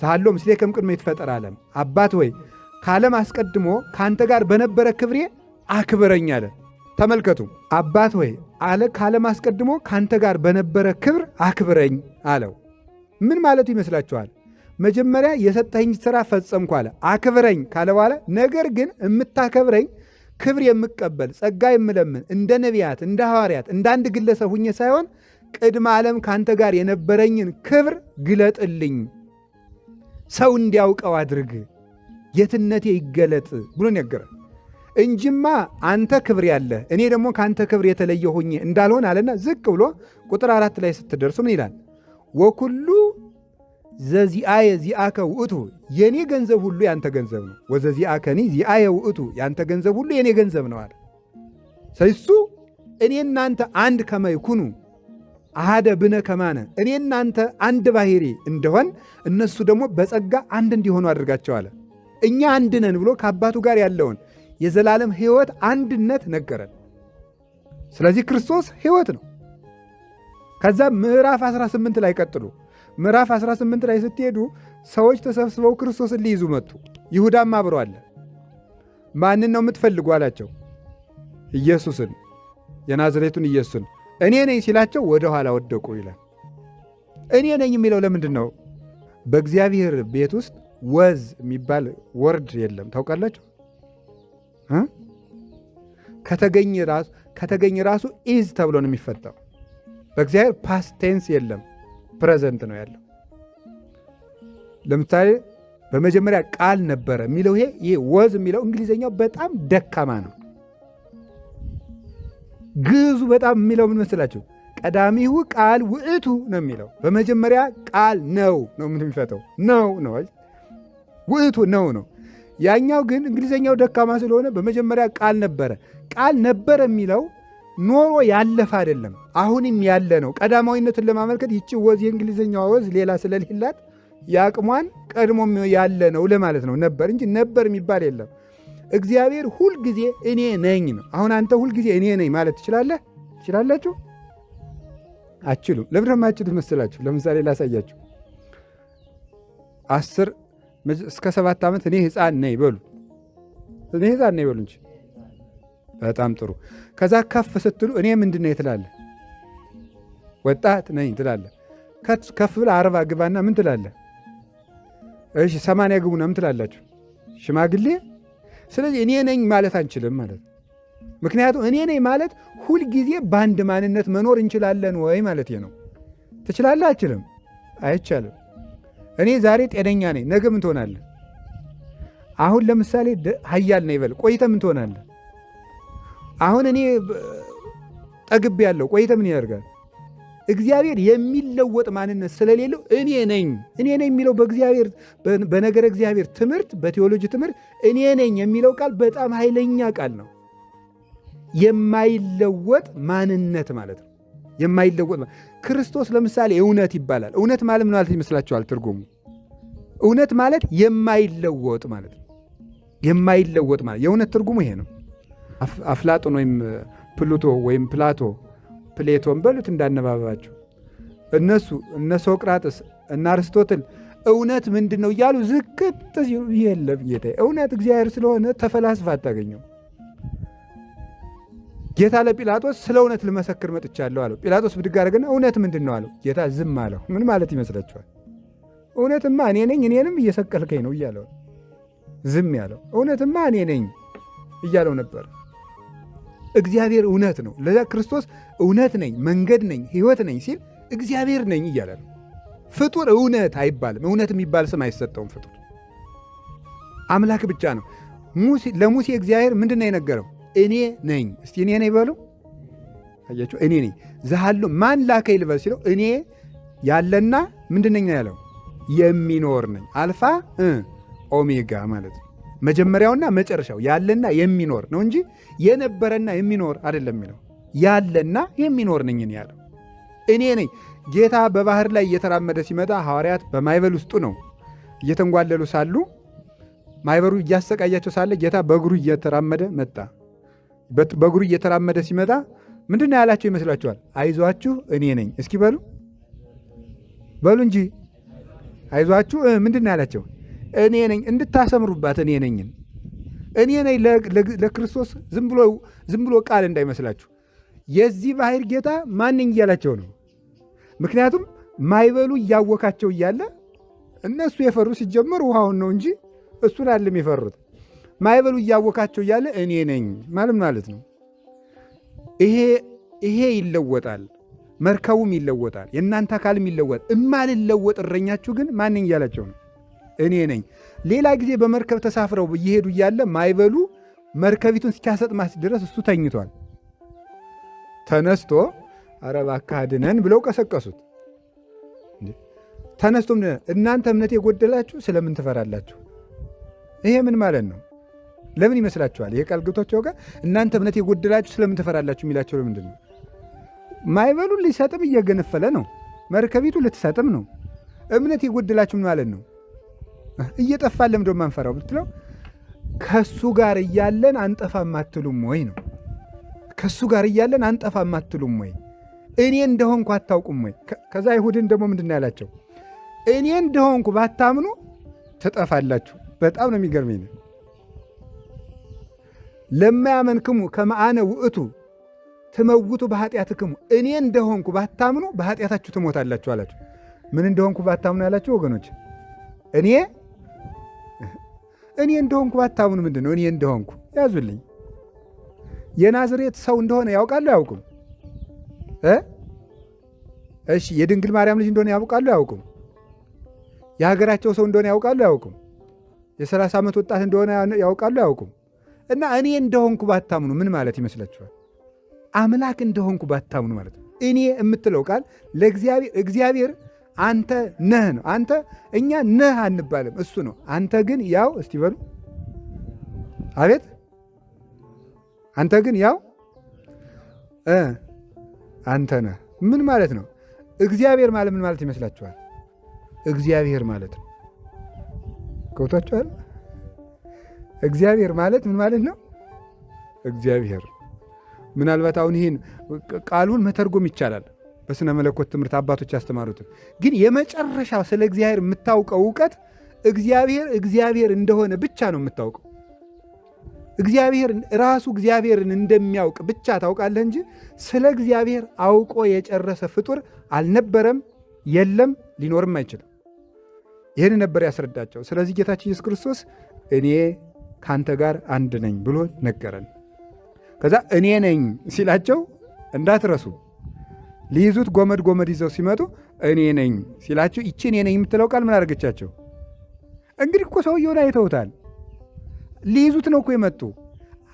Speaker 1: ሳሎ ምስሌ ከምቅድመ ይትፈጠር ዓለም። አባት ወይ ከዓለም አስቀድሞ ከአንተ ጋር በነበረ ክብሬ አክብረኝ አለ። ተመልከቱ፣ አባት ወይ አለ ከዓለም አስቀድሞ ከአንተ ጋር በነበረ ክብር አክብረኝ አለው። ምን ማለቱ ይመስላችኋል? መጀመሪያ የሰጠኝ ሥራ ፈጸምኩ አለ። አክብረኝ ካለ በኋላ ነገር ግን የምታከብረኝ ክብር የምቀበል ጸጋ የምለምን እንደ ነቢያት፣ እንደ ሐዋርያት፣ እንደ አንድ ግለሰብ ሁኜ ሳይሆን ቅድመ ዓለም ከአንተ ጋር የነበረኝን ክብር ግለጥልኝ፣ ሰው እንዲያውቀው አድርግ፣ የትነቴ ይገለጥ ብሎ ነገረ እንጂማ አንተ ክብር ያለ እኔ ደግሞ ከአንተ ክብር የተለየ ሆኜ እንዳልሆን አለና ዝቅ ብሎ ቁጥር 4 ላይ ስትደርሱ ምን ይላል? ወኩሉ ዘዚአየ ዚአከ ውእቱ፣ የኔ ገንዘብ ሁሉ ያንተ ገንዘብ ነው። ወዘዚአከኒ ዚአየ ውእቱ፣ ያንተ ገንዘብ ሁሉ የኔ ገንዘብ ነው አለ። ሰይሱ እኔ እናንተ አንድ ከመይኩኑ አሃደ ብነ ከማነ፣ እኔ እናንተ አንድ ባሕሪ እንደሆን እነሱ ደግሞ በጸጋ አንድ እንዲሆኑ አድርጋቸው አለ። እኛ አንድ ነን ብሎ ከአባቱ ጋር ያለውን የዘላለም ሕይወት አንድነት ነገረን። ስለዚህ ክርስቶስ ሕይወት ነው። ከዛ ምዕራፍ 18 ላይ ቀጥሉ። ምዕራፍ 18 ላይ ስትሄዱ ሰዎች ተሰብስበው ክርስቶስን ሊይዙ መጡ። ይሁዳም አብሮ አለ። ማንን ነው የምትፈልጉ አላቸው። ኢየሱስን፣ የናዝሬቱን ኢየሱስን። እኔ ነኝ ሲላቸው ወደ ኋላ ወደቁ ይላል። እኔ ነኝ የሚለው ለምንድን ነው? በእግዚአብሔር ቤት ውስጥ ወዝ የሚባል ወርድ የለም። ታውቃላችሁ? ከተገኘ ራሱ ኢዝ ተብሎ ነው የሚፈታው። በእግዚአብሔር ፓስት ቴንስ የለም፣ ፕሬዘንት ነው ያለው። ለምሳሌ በመጀመሪያ ቃል ነበረ የሚለው ይሄ ወዝ የሚለው እንግሊዝኛው በጣም ደካማ ነው። ግዕዙ በጣም የሚለው ምን መስላችሁ? ቀዳሚሁ ቃል ውእቱ ነው የሚለው። በመጀመሪያ ቃል ነው የሚፈተው። ነው ውእቱ ነው። ያኛው ግን እንግሊዝኛው ደካማ ስለሆነ በመጀመሪያ ቃል ነበረ። ቃል ነበረ የሚለው ኖሮ ያለፈ አይደለም፣ አሁንም ያለ ነው። ቀዳማዊነትን ለማመልከት ይቺ ወዝ የእንግሊዝኛዋ ወዝ ሌላ ስለሌላት የአቅሟን ቀድሞም ያለ ነው ለማለት ነው ነበር እንጂ ነበር የሚባል የለም። እግዚአብሔር ሁልጊዜ እኔ ነኝ ነው። አሁን አንተ ሁልጊዜ እኔ ነኝ ማለት ትችላለህ? ትችላላችሁ? አችሉም። ለምን አችሉት መስላችሁ? ለምሳሌ ላሳያችሁ። 10 እስከ 7 ዓመት እኔ ሕፃን ነኝ በሉ። እኔ ሕፃን ነኝ በሉ እንጂ። በጣም ጥሩ። ከዛ ከፍ ስትሉ እኔ ምንድን ነኝ ትላለህ? ወጣት ነኝ ትላለህ። ከፍ ብለህ 40 ግባና ምን ትላለህ? እሺ 80 ግቡና ምን ትላላችሁ? ሽማግሌ። ስለዚህ እኔ ነኝ ማለት አንችልም ማለት ነው። ምክንያቱም እኔ ነኝ ማለት ሁልጊዜ በአንድ ማንነት መኖር እንችላለን ወይ ማለት ነው። ትችላለህ? አችልም? አይቻልም። እኔ ዛሬ ጤነኛ ነኝ፣ ነገ ምን ትሆናለህ? አሁን ለምሳሌ ኃያል ነኝ በል፣ ቆይተ ምን ትሆናለህ? አሁን እኔ ጠግቤ ያለው ቆይተ ምን ያደርጋል? እግዚአብሔር የሚለወጥ ማንነት ስለሌለው እኔ ነኝ የሚለው በእግዚአብሔር በነገረ እግዚአብሔር ትምህርት፣ በቴዎሎጂ ትምህርት እኔ ነኝ የሚለው ቃል በጣም ኃይለኛ ቃል ነው። የማይለወጥ ማንነት ማለት ነው። የማይለወጥ ክርስቶስ ለምሳሌ እውነት ይባላል። እውነት ማለት ምን ማለት ይመስላችኋል? ትርጉሙ እውነት ማለት የማይለወጥ ማለት ነው። የማይለወጥ ማለት የእውነት ትርጉሙ ይሄ ነው። አፍላጦን ወይም ፕሉቶ ወይም ፕሌቶን በሉት እንዳነባባቸው እነ ሶቅራጥስ እና አርስቶትል እውነት ምንድን ነው እያሉ ዝቅጥ ሲሉ የለም ጌታ እውነት እግዚአብሔር ስለሆነ ተፈላስፋ አታገኘው። ጌታ ለጲላጦስ ስለ እውነት ልመሰክር መጥቻለሁ አለው። ጲላጦስ ብድግ አደረገና እውነት ምንድን ነው አለው። ጌታ ዝም አለው። ምን ማለት ይመስላችኋል? እውነትማ እኔ ነኝ፣ እኔንም እየሰቀልከኝ ነው እያለው ዝም ያለው። እውነትማ እኔ ነኝ እያለው ነበር። እግዚአብሔር እውነት ነው። ለዛ ክርስቶስ እውነት ነኝ፣ መንገድ ነኝ፣ ሕይወት ነኝ ሲል እግዚአብሔር ነኝ እያለ ነው። ፍጡር እውነት አይባልም። እውነት የሚባል ስም አይሰጠውም። ፍጡር አምላክ ብቻ ነው። ለሙሴ እግዚአብሔር ምንድን ነው የነገረው? እኔ ነኝ። እስቲ እኔ ነኝ በሉ። አያችሁ፣ እኔ ነኝ። ዘሃሎ ማን ላከኝ ልበል ሲለው እኔ ያለና ምንድን ነኝ ያለው? የሚኖር ነኝ። አልፋ ኦሜጋ ማለት ነው። መጀመሪያውና መጨረሻው ያለና የሚኖር ነው እንጂ የነበረና የሚኖር አይደለም የሚለው። ያለና የሚኖር ነኝ ያለው እኔ ነኝ። ጌታ በባህር ላይ እየተራመደ ሲመጣ ሐዋርያት በማይበል ውስጡ ነው እየተንጓለሉ ሳሉ ማይበሩ እያሰቃያቸው ሳለ ጌታ በእግሩ እየተራመደ መጣ። በእግሩ እየተራመደ ሲመጣ ምንድን ነው ያላቸው ይመስላችኋል? አይዟችሁ እኔ ነኝ። እስኪ በሉ እንጂ አይዟችሁ ምንድን ነው ያላቸው? እኔ ነኝ። እንድታሰምሩባት እኔ ነኝን። እኔ ነኝ ለክርስቶስ ዝም ብሎ ቃል እንዳይመስላችሁ። የዚህ ባህር ጌታ ማንኝ እያላቸው ነው። ምክንያቱም ማይበሉ እያወካቸው እያለ እነሱ የፈሩ ሲጀመር ውሃውን ነው እንጂ እሱን አይደለም የፈሩት። ማዕበሉ እያወካቸው እያለ እኔ ነኝ ማለት ነው። ይሄ ይለወጣል፣ መርከቡም ይለወጣል፣ የእናንተ አካልም ይለወጣል። እማልለወጥ እረኛችሁ ግን ማንኝ እያላቸው ነው፣ እኔ ነኝ። ሌላ ጊዜ በመርከብ ተሳፍረው እየሄዱ እያለ ማዕበሉ መርከቢቱን እስኪያሰጥማት ድረስ እሱ ተኝቷል። ተነስቶ ኧረ እባክህ አድነን ብለው ቀሰቀሱት። ተነስቶም እናንተ እምነት የጎደላችሁ ስለምን ትፈራላችሁ? ይሄ ምን ማለት ነው? ለምን ይመስላችኋል? ይሄ ቃል ገብቷቸው ጋር እናንተ እምነት የጎደላችሁ ስለምን ትፈራላችሁ የሚላቸው ለምንድን ነው? ማዕበሉን ሊሰጥም እየገነፈለ ነው። መርከቢቱ ልትሰጥም ነው። እምነት የጎደላችሁ ምን ማለት ነው? እየጠፋን ለምንድን ነው የማንፈራው ብትለው ከሱ ጋር እያለን አንጠፋም አትሉም ወይ ነው። ከሱ ጋር እያለን አንጠፋም አትሉም ወይ? እኔ እንደሆንኩ አታውቁም ወይ? ከዛ አይሁድን ደግሞ ምንድን ነው ያላቸው? እኔ እንደሆንኩ ባታምኑ ትጠፋላችሁ። በጣም ነው የሚገርመኝ። ለማያመንክሙ ከመ አነ ውእቱ ትመውቱ በኃጢአትክሙ፣ እኔ እንደሆንኩ ባታምኑ በኃጢአታችሁ ትሞታላችሁ አላቸው። ምን እንደሆንኩ ባታምኑ ያላቸው ወገኖች? እኔ እንደሆንኩ ባታምኑ ምንድን ነው? እኔ እንደሆንኩ ያዙልኝ። የናዝሬት ሰው እንደሆነ ያውቃሉ አያውቁም? እሺ የድንግል ማርያም ልጅ እንደሆነ ያውቃሉ አያውቁም? የሀገራቸው ሰው እንደሆነ ያውቃሉ አያውቁም? የ30 ዓመት ወጣት እንደሆነ ያውቃሉ አያውቁም? እና እኔ እንደሆንኩ ባታምኑ ምን ማለት ይመስላችኋል? አምላክ እንደሆንኩ ባታምኑ ማለት ነው። እኔ የምትለው ቃል ለእግዚአብሔር አንተ ነህ ነው። አንተ እኛ ነህ አንባልም፣ እሱ ነው። አንተ ግን ያው እስቲ በሉ አቤት። አንተ ግን ያው አንተ ነህ ምን ማለት ነው? እግዚአብሔር ማለት ምን ማለት ይመስላችኋል? እግዚአብሔር ማለት ነው። ገብቷችኋል? እግዚአብሔር ማለት ምን ማለት ነው? እግዚአብሔር ምናልባት አሁን ይህን ቃሉን መተርጎም ይቻላል በስነ መለኮት ትምህርት አባቶች ያስተማሩትን። ግን የመጨረሻው ስለ እግዚአብሔር የምታውቀው እውቀት እግዚአብሔር እንደሆነ ብቻ ነው የምታውቀው። እግዚአብሔር ራሱ እግዚአብሔርን እንደሚያውቅ ብቻ ታውቃለህ እንጂ ስለ እግዚአብሔር አውቆ የጨረሰ ፍጡር አልነበረም፣ የለም፣ ሊኖርም አይችልም። ይህን ነበር ያስረዳቸው። ስለዚህ ጌታችን ኢየሱስ ክርስቶስ እኔ ካንተ ጋር አንድ ነኝ ብሎ ነገረን። ከዛ እኔ ነኝ ሲላቸው እንዳትረሱ፣ ሊይዙት ጎመድ ይዘው ሲመጡ እኔ ነኝ ሲላቸው ይቺ እኔ ነኝ የምትለው ቃል ምን አደረገቻቸው? እንግዲህ እኮ ሰውየውን አይተውታል። ሊይዙት ነው እኮ የመጡ፣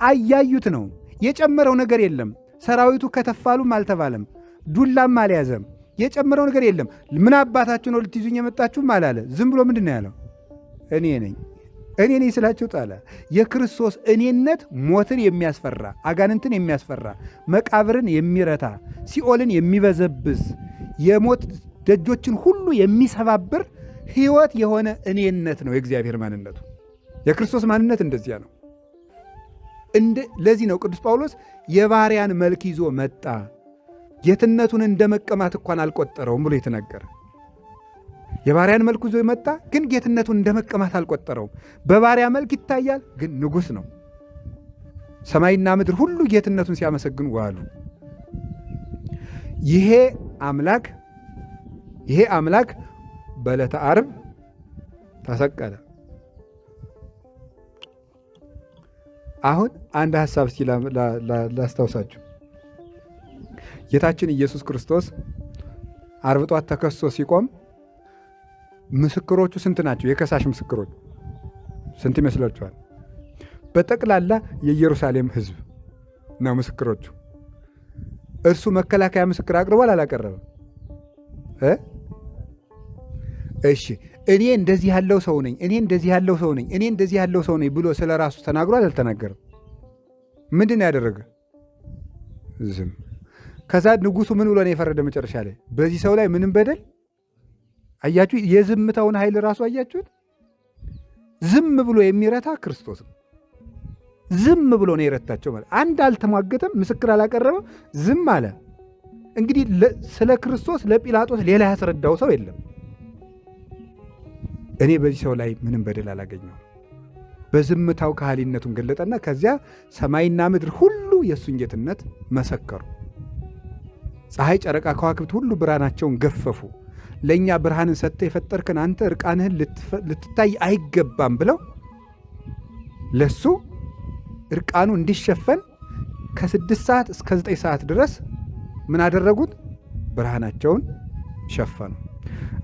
Speaker 1: አያዩት ነው። የጨመረው ነገር የለም። ሰራዊቱ ከተፋሉም አልተባለም፣ ዱላም አልያዘም። የጨመረው ነገር የለም። ምን አባታችሁ ነው ልትይዙኝ የመጣችሁም አላለ። ዝም ብሎ ምንድን ነው ያለው? እኔ ነኝ ስላቸው ጣለ። የክርስቶስ እኔነት ሞትን የሚያስፈራ፣ አጋንንትን የሚያስፈራ፣ መቃብርን የሚረታ፣ ሲኦልን የሚበዘብዝ፣ የሞት ደጆችን ሁሉ የሚሰባብር ሕይወት የሆነ እኔነት ነው የእግዚአብሔር ማንነቱ። የክርስቶስ ማንነት እንደዚያ ነው። ለዚህ ነው ቅዱስ ጳውሎስ የባሪያን መልክ ይዞ መጣ፣ ጌትነቱን እንደ መቀማት እንኳን አልቆጠረውም ብሎ የተናገረ። የባሪያን መልክ ይዞ መጣ፣ ግን ጌትነቱን እንደ መቀማት አልቆጠረውም። በባሪያ መልክ ይታያል፣ ግን ንጉሥ ነው። ሰማይና ምድር ሁሉ ጌትነቱን ሲያመሰግኑ ዋሉ። ይሄ አምላክ በዕለተ ዓርብ ተሰቀለ። አሁን አንድ ሐሳብ እስቲ ላስታውሳችሁ። ጌታችን ኢየሱስ ክርስቶስ ዓርብ ጧት ተከሶ ሲቆም ምስክሮቹ ስንት ናቸው? የከሳሽ ምስክሮች ስንት ይመስላችኋል? በጠቅላላ የኢየሩሳሌም ሕዝብ ነው ምስክሮቹ። እርሱ መከላከያ ምስክር አቅርቧል አላቀረበም? እሺ እኔ እንደዚህ ያለው ሰው ነኝ፣ እኔ እንደዚህ ያለው ሰው ነኝ፣ እኔ እንደዚህ ያለው ሰው ነኝ ብሎ ስለ ራሱ ተናግሯል አልተናገረም? ምንድን ነው ያደረገ? ዝም። ከዛ ንጉሡ ምን ብሎ ነው የፈረደ? መጨረሻ ላይ በዚህ ሰው ላይ ምንም በደል አያችሁ? የዝምታውን ኃይል ራሱ አያችሁት? ዝም ብሎ የሚረታ ክርስቶስ ነው። ዝም ብሎ ነው የረታቸው ማለት። አንድ አልተሟገተም፣ ምስክር አላቀረበም፣ ዝም አለ። እንግዲህ ስለ ክርስቶስ ለጲላጦስ ሌላ ያስረዳው ሰው የለም። እኔ በዚህ ሰው ላይ ምንም በደል አላገኘው። በዝምታው ከሃሊነቱን ገለጠና ከዚያ ሰማይና ምድር ሁሉ የእሱን ጌትነት መሰከሩ። ፀሐይ፣ ጨረቃ፣ ከዋክብት ሁሉ ብርሃናቸውን ገፈፉ። ለእኛ ብርሃንን ሰጥተህ የፈጠርከን አንተ እርቃንህን ልትታይ አይገባም ብለው ለሱ እርቃኑ እንዲሸፈን ከ6 ሰዓት እስከ 9 ሰዓት ድረስ ምን አደረጉት? ብርሃናቸውን ሸፈኑ።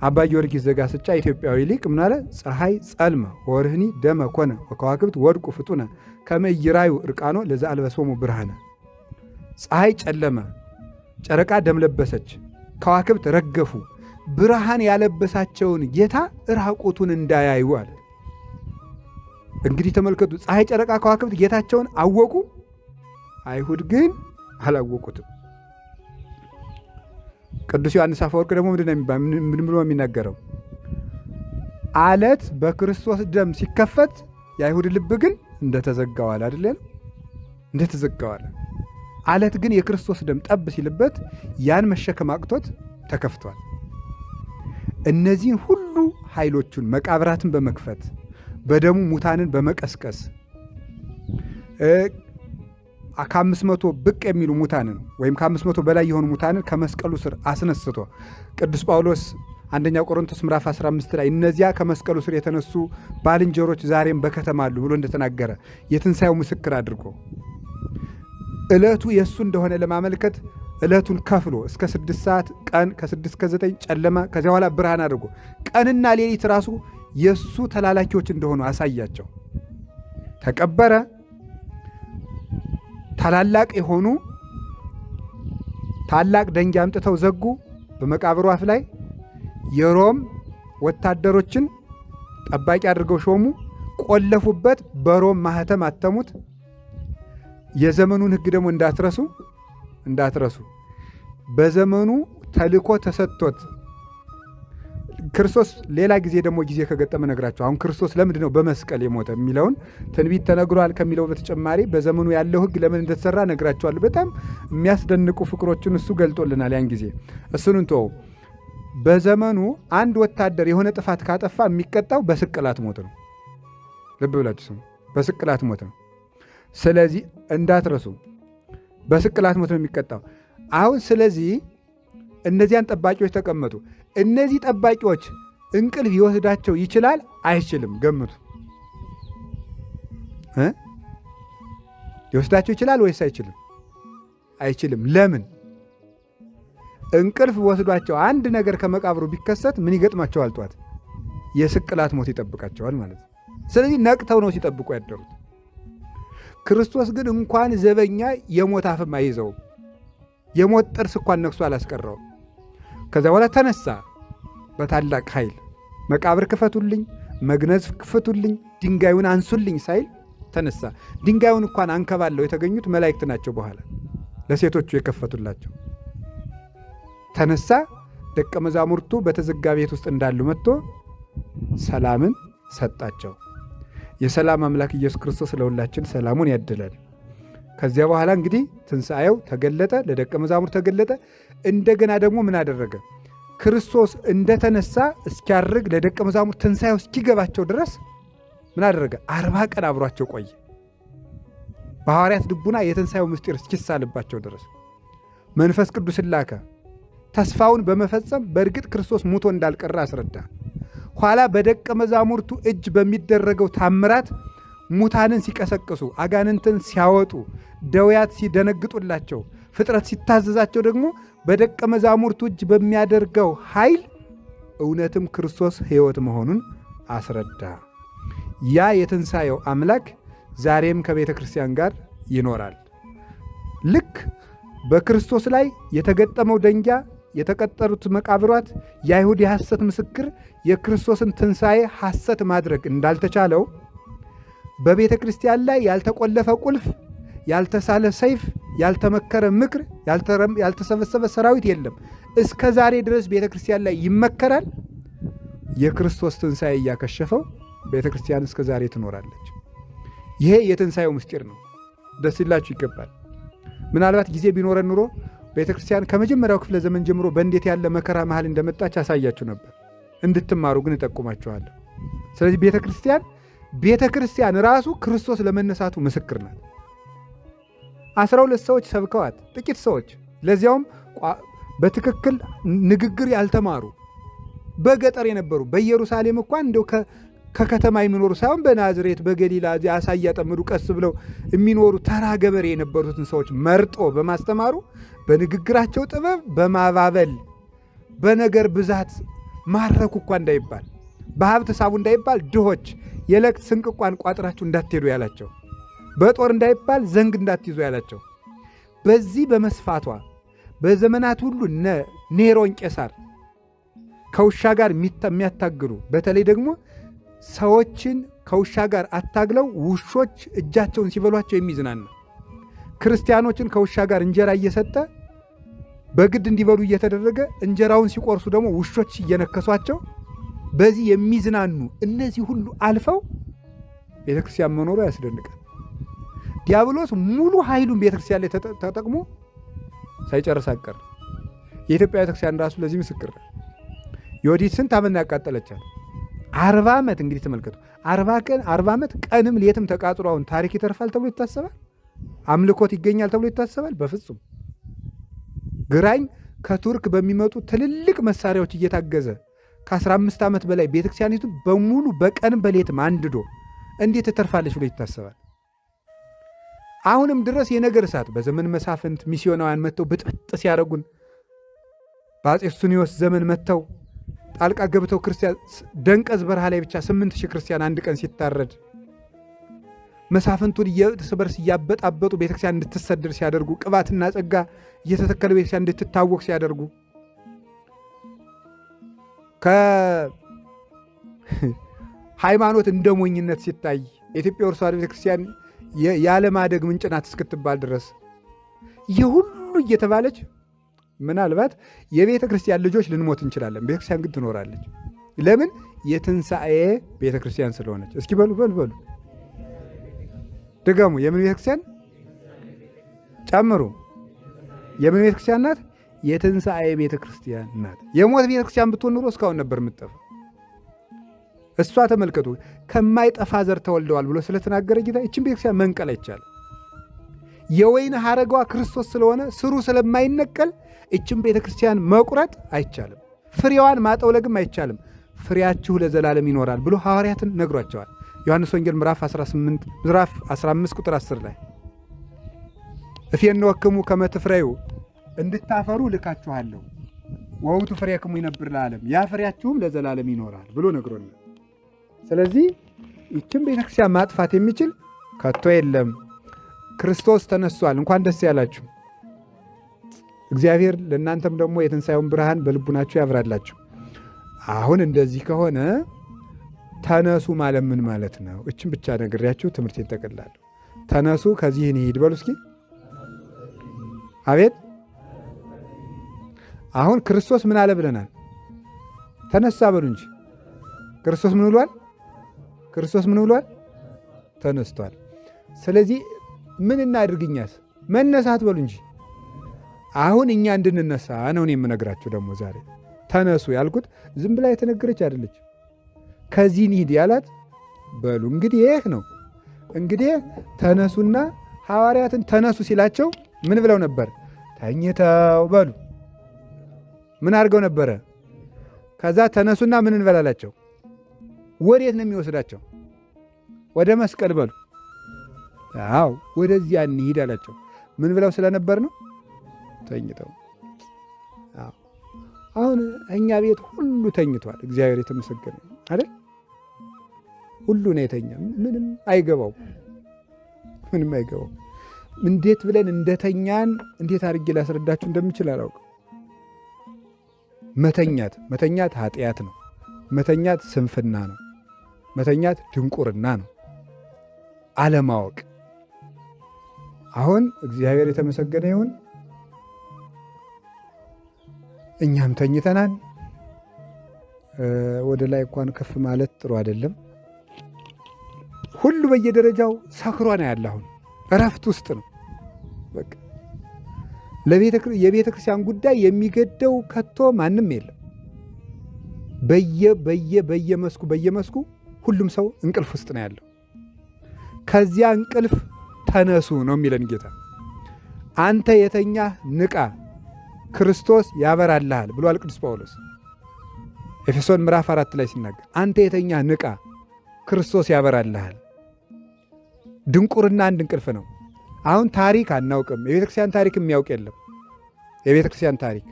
Speaker 1: አባ ጊዮርጊስ ዘጋስጫ ኢትዮጵያዊ ሊቅ ምን አለ? ፀሐይ ጸልመ ወርህኒ ደመ ኮነ ወከዋክብት ወድቁ ፍጡነ ከመ ይራዩ እርቃኖ ለዘአልበሶሙ ብርሃነ። ፀሐይ ጨለመ፣ ጨረቃ ደም ለበሰች፣ ከዋክብት ረገፉ፣ ብርሃን ያለበሳቸውን ጌታ ራቁቱን እንዳያዩ አለ። እንግዲህ ተመልከቱ፣ ፀሐይ፣ ጨረቃ፣ ከዋክብት ጌታቸውን አወቁ። አይሁድ ግን አላወቁትም። ቅዱስ ዮሐንስ አፈወርቅ ደግሞ ምን ብሎ የሚናገረው? አለት በክርስቶስ ደም ሲከፈት የአይሁድ ልብ ግን እንደተዘጋዋል አይደለም? እንደተዘጋዋል። አለት ግን የክርስቶስ ደም ጠብ ሲልበት ያን መሸከም አቅቶት ተከፍቷል። እነዚህን ሁሉ ኃይሎቹን መቃብራትን በመክፈት በደሙ ሙታንን በመቀስቀስ ከ500 ብቅ የሚሉ ሙታንን ወይም ከ500 በላይ የሆኑ ሙታንን ከመስቀሉ ስር አስነስቶ ቅዱስ ጳውሎስ አንደኛ ቆሮንቶስ ምዕራፍ 15 ላይ እነዚያ ከመስቀሉ ስር የተነሱ ባልንጀሮች ዛሬም በከተማ አሉ ብሎ እንደተናገረ የትንሣኤው ምስክር አድርጎ ዕለቱ የእሱ እንደሆነ ለማመልከት ዕለቱን ከፍሎ እስከ 6 ሰዓት ቀን ከ6 እስከ 9 ጨለማ ከዚያ በኋላ ብርሃን አድርጎ ቀንና ሌሊት ራሱ የእሱ ተላላኪዎች እንደሆኑ አሳያቸው። ተቀበረ። ታላላቅ የሆኑ ታላቅ ደንጊያ አምጥተው ዘጉ በመቃብሩ አፍ ላይ። የሮም ወታደሮችን ጠባቂ አድርገው ሾሙ፣ ቆለፉበት፣ በሮም ማህተም አተሙት። የዘመኑን ሕግ ደግሞ እንዳትረሱ በዘመኑ ተልኮ ተሰጥቶት ክርስቶስ ሌላ ጊዜ ደግሞ ጊዜ ከገጠመ ነግራቸው። አሁን ክርስቶስ ለምንድን ነው በመስቀል የሞተ የሚለውን ትንቢት ተነግሯል ከሚለው በተጨማሪ በዘመኑ ያለው ሕግ ለምን እንደተሰራ ነግራቸዋል። በጣም የሚያስደንቁ ፍቅሮችን እሱ ገልጦልናል። ያን ጊዜ እሱን እንተው። በዘመኑ አንድ ወታደር የሆነ ጥፋት ካጠፋ የሚቀጣው በስቅላት ሞት ነው። ልብ ብላችሁ ስሙ፣ በስቅላት ሞት ነው። ስለዚህ እንዳትረሱ፣ በስቅላት ሞት ነው የሚቀጣው። አሁን ስለዚህ እነዚያን ጠባቂዎች ተቀመጡ። እነዚህ ጠባቂዎች እንቅልፍ ይወስዳቸው ይችላል አይችልም? ገምቱ። ሊወስዳቸው ይችላል ወይስ አይችልም? አይችልም። ለምን? እንቅልፍ ወስዷቸው አንድ ነገር ከመቃብሩ ቢከሰት ምን ይገጥማቸዋል? ጧት የስቅላት ሞት ይጠብቃቸዋል ማለት ነው። ስለዚህ ነቅተው ነው ሲጠብቁ ያደሩት። ክርስቶስ ግን እንኳን ዘበኛ የሞት አፍም አይዘውም። የሞት ጥርስ እንኳን ነክሶ አላስቀረውም። ከዚያ በኋላ ተነሳ በታላቅ ኃይል። መቃብር ክፈቱልኝ፣ መግነዝ ክፈቱልኝ፣ ድንጋዩን አንሱልኝ ሳይል ተነሳ። ድንጋዩን እንኳን አንከባለው የተገኙት መላእክት ናቸው። በኋላ ለሴቶቹ የከፈቱላቸው ተነሳ። ደቀ መዛሙርቱ በተዘጋ ቤት ውስጥ እንዳሉ መጥቶ ሰላምን ሰጣቸው። የሰላም አምላክ ኢየሱስ ክርስቶስ ለሁላችን ሰላሙን ያድላል። ከዚያ በኋላ እንግዲህ ትንሣኤው ተገለጠ፣ ለደቀ መዛሙርት ተገለጠ። እንደገና ደግሞ ምን አደረገ? ክርስቶስ እንደተነሳ እስኪያርግ ለደቀ መዛሙርት ትንሣኤው እስኪገባቸው ድረስ ምን አደረገ? 40 ቀን አብሯቸው ቆየ። በሐዋርያት ልቡና የትንሣኤው ምስጢር እስኪሳልባቸው ድረስ መንፈስ ቅዱስን ላከ። ተስፋውን በመፈጸም በእርግጥ ክርስቶስ ሙቶ እንዳልቀረ አስረዳ። ኋላ በደቀ መዛሙርቱ እጅ በሚደረገው ታምራት ሙታንን ሲቀሰቅሱ፣ አጋንንትን ሲያወጡ፣ ደውያት ሲደነግጡላቸው፣ ፍጥረት ሲታዘዛቸው ደግሞ በደቀ መዛሙርቱ እጅ በሚያደርገው ኃይል እውነትም ክርስቶስ ሕይወት መሆኑን አስረዳ። ያ የትንሣኤው አምላክ ዛሬም ከቤተ ክርስቲያን ጋር ይኖራል። ልክ በክርስቶስ ላይ የተገጠመው ደንጊያ፣ የተቀጠሩት መቃብሯት፣ የአይሁድ የሐሰት ምስክር የክርስቶስን ትንሣኤ ሐሰት ማድረግ እንዳልተቻለው በቤተ ክርስቲያን ላይ ያልተቆለፈ ቁልፍ፣ ያልተሳለ ሰይፍ፣ ያልተመከረ ምክር፣ ያልተሰበሰበ ሰራዊት የለም። እስከ ዛሬ ድረስ ቤተ ክርስቲያን ላይ ይመከራል። የክርስቶስ ትንሣኤ እያከሸፈው ቤተ ክርስቲያን እስከ ዛሬ ትኖራለች። ይሄ የትንሣኤው ምስጢር ነው። ደስ ይላችሁ ይገባል። ምናልባት ጊዜ ቢኖረን ኑሮ ቤተ ክርስቲያን ከመጀመሪያው ክፍለ ዘመን ጀምሮ በእንዴት ያለ መከራ መሃል እንደመጣች አሳያችሁ ነበር። እንድትማሩ ግን እጠቁማችኋለሁ። ስለዚህ ቤተ ክርስቲያን ራሱ ክርስቶስ ለመነሳቱ ምስክር ናት። 12 ሰዎች ሰብከዋት፣ ጥቂት ሰዎች፣ ለዚያውም በትክክል ንግግር ያልተማሩ በገጠር የነበሩ በኢየሩሳሌም እንኳን እንደው ከከተማ የሚኖሩ ሳይሆን በናዝሬት በገሊላ አሳ እያጠመዱ ቀስ ብለው የሚኖሩ ተራ ገበሬ የነበሩትን ሰዎች መርጦ በማስተማሩ በንግግራቸው ጥበብ በማባበል በነገር ብዛት ማረኩ እንኳ እንዳይባል በሀብት ሳቡ እንዳይባል ድሆች የዕለት ስንቅ እንኳን ቋጥራችሁ እንዳትሄዱ ያላቸው በጦር እንዳይባል ዘንግ እንዳትይዙ ያላቸው በዚህ በመስፋቷ በዘመናት ሁሉ ኔሮን ቄሳር ከውሻ ጋር የሚያታግሉ በተለይ ደግሞ ሰዎችን ከውሻ ጋር አታግለው ውሾች እጃቸውን ሲበሏቸው የሚዝናና ክርስቲያኖችን ከውሻ ጋር እንጀራ እየሰጠ በግድ እንዲበሉ እየተደረገ እንጀራውን ሲቆርሱ ደግሞ ውሾች እየነከሷቸው በዚህ የሚዝናኑ እነዚህ ሁሉ አልፈው ቤተክርስቲያን መኖሩ ያስደንቃል። ዲያብሎስ ሙሉ ኃይሉን ቤተክርስቲያን ላይ ተጠቅሞ ሳይጨርስ አቀር። የኢትዮጵያ ቤተክርስቲያን ራሱ ለዚህ ምስክር ነው። ዮዲት ስንት ዓመት ያቃጠለቻል? 40 ዓመት እንግዲህ ተመልከቱ። 40 ዓመት ቀንም ሌትም ተቃጥሎ አሁን ታሪክ ይተርፋል ተብሎ ይታሰባል? አምልኮት ይገኛል ተብሎ ይታሰባል? በፍጹም። ግራኝ ከቱርክ በሚመጡ ትልልቅ መሳሪያዎች እየታገዘ ከ15 ዓመት በላይ ቤተክርስቲያኒቱ በሙሉ በቀንም በሌትም አንድዶ እንዴት ትተርፋለች ብሎ ይታሰባል? አሁንም ድረስ የነገር እሳት በዘመን መሳፍንት ሚስዮናውያን መጥተው ብጥብጥ ሲያደርጉን በአፄ ሱስንዮስ ዘመን መጥተው ጣልቃ ገብተው ክርስቲያን ደንቀዝ በረሃ ላይ ብቻ 8000 ክርስቲያን አንድ ቀን ሲታረድ መሳፍንቱን እርስ በርስ እያበጣበጡ ቤተክርስቲያን እንድትሰደድ ሲያደርጉ ቅባትና ጸጋ እየተተከለ ቤተክርስቲያን እንድትታወቅ ሲያደርጉ ከሃይማኖት እንደ ሞኝነት ሲታይ የኢትዮጵያ ኦርቶዶክስ ቤተክርስቲያን ያለማደግ ምንጭ ናት እስክትባል ድረስ የሁሉ እየተባለች ምናልባት የቤተ ክርስቲያን ልጆች ልንሞት እንችላለን። ቤተክርስቲያን ግን ትኖራለች። ለምን? የትንሣኤ ቤተ ክርስቲያን ስለሆነች። እስኪ በሉ ድገሙ። የምን ቤተ ክርስቲያን? ጨምሩ። የምን ቤተ ክርስቲያን ናት? የትንሣኤ ቤተ ክርስቲያን ናት። የሞት ቤተ ክርስቲያን ብትሆን ኑሮ እስካሁን ነበር የምትጠፋ። እሷ ተመልከቱ ከማይጠፋ ዘር ተወልደዋል ብሎ ስለተናገረ ጌታ ይችን ቤተ ክርስቲያን መንቀል አይቻልም። የወይን ሐረጓ ክርስቶስ ስለሆነ ስሩ ስለማይነቀል ይችን ቤተ ክርስቲያን መቁረጥ አይቻልም። ፍሬዋን ማጠውለግም አይቻልም። ፍሬያችሁ ለዘላለም ይኖራል ብሎ ሐዋርያትን ነግሯቸዋል። ዮሐንስ ወንጌል ምዕራፍ 15 ቁጥር 10 ላይ እፌንወክሙ ከመ ትፍረዩ እንድታፈሩ ልካችኋለሁ ወውቱ ፍሬክሙ ይነብር ለዓለም ያ ፍሬያችሁም ለዘላለም ይኖራል ብሎ ነግሮናል። ስለዚህ ይችን ቤተክርስቲያን ማጥፋት የሚችል ከቶ የለም። ክርስቶስ ተነስቷል። እንኳን ደስ ያላችሁ። እግዚአብሔር ለእናንተም ደግሞ የትንሣኤውን ብርሃን በልቡናችሁ ያብራላችሁ። አሁን እንደዚህ ከሆነ ተነሱ ማለት ምን ማለት ነው? እችን ብቻ ነግሬያችሁ ትምህርቴን ጠቅላለሁ። ተነሱ ከዚህ እንሂድ በሉ እስኪ። አቤት። አሁን ክርስቶስ ምን አለ ብለናል? ተነሳ በሉ እንጂ። ክርስቶስ ምን ብሏል? ክርስቶስ ምን ብሏል? ተነስቷል። ስለዚህ ምን እናድርግኛስ? መነሳት በሉ እንጂ። አሁን እኛ እንድንነሳ ነው የምነግራችሁ። ደግሞ ዛሬ ተነሱ ያልኩት ዝም ብላ የተነገረች አይደለች። ከዚህ እንሂድ ያላት በሉ እንግዲህ ይህ ነው። እንግዲህ ተነሱና ሐዋርያትን ተነሱ ሲላቸው ምን ብለው ነበር? ተኝተው በሉ። ምን አድርገው ነበረ? ከዛ ተነሱና ምን እንበላላቸው? ወዴት ነው የሚወስዳቸው? ወደ መስቀል በሉ። አዎ ወደዚያ እንሂድ አላቸው። ምን ብለው ስለነበር ነው? ተኝተው። አዎ አሁን እኛ ቤት ሁሉ ተኝቷል። እግዚአብሔር የተመሰገነ አይደል? ሁሉ ነው የተኛ። ምንም አይገባው። እንዴት ብለን እንደተኛን እንዴት አድርጌ ላስረዳችሁ እንደምችል አላውቅም። መተኛት ኃጢአት ነው። መተኛት ስንፍና ነው። መተኛት ድንቁርና ነው። አለማወቅ። አሁን እግዚአብሔር የተመሰገነ ይሁን እኛም ተኝተናል። ወደ ላይ እንኳን ከፍ ማለት ጥሩ አይደለም። ሁሉ በየደረጃው ሰክሮ ነው ያለ። አሁን እረፍት ውስጥ ነው። በቃ የቤተ ክርስቲያን ጉዳይ የሚገደው ከቶ ማንም የለም። በየመስኩ ሁሉም ሰው እንቅልፍ ውስጥ ነው ያለው። ከዚያ እንቅልፍ ተነሱ ነው የሚለን ጌታ። አንተ የተኛህ ንቃ፣ ክርስቶስ ያበራልሃል ብሏል ቅዱስ ጳውሎስ። ኤፌሶን ምዕራፍ 4 ላይ ሲናገር አንተ የተኛ ንቃ፣ ክርስቶስ ያበራልሃል። ድንቁርና አንድ እንቅልፍ ነው። አሁን ታሪክ አናውቅም። የቤተ ክርስቲያን ታሪክ የሚያውቅ የለም። የቤተ ክርስቲያን ታሪክ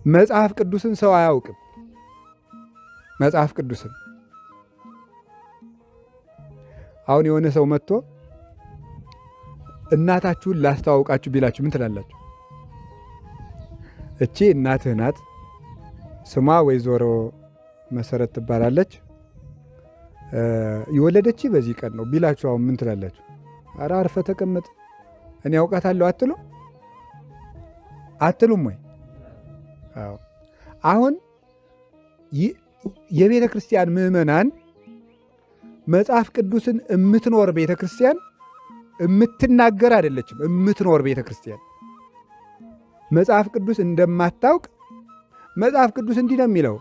Speaker 1: መጽሐፍ ቅዱስን ሰው አያውቅም። መጽሐፍ ቅዱስን አሁን የሆነ ሰው መጥቶ እናታችሁን ላስተዋውቃችሁ ቢላችሁ ምን ትላላችሁ? እቺ እናትህ ናት፣ ስሟ ወይዘሮ መሰረት ትባላለች፣ የወለደች በዚህ ቀን ነው ቢላችሁ አሁን ምን ትላላችሁ? ኧረ አርፈ ተቀመጥ እኔ ያውቃታለሁ አትሉም ወይ? አዎ። አሁን የቤተ ክርስቲያን ምዕመናን መጽሐፍ ቅዱስን የምትኖር ቤተ ክርስቲያን የምትናገር አይደለችም። የምትኖር ቤተ ክርስቲያን መጽሐፍ ቅዱስ እንደማታውቅ መጽሐፍ ቅዱስ እንዲህ ነው የሚለው፣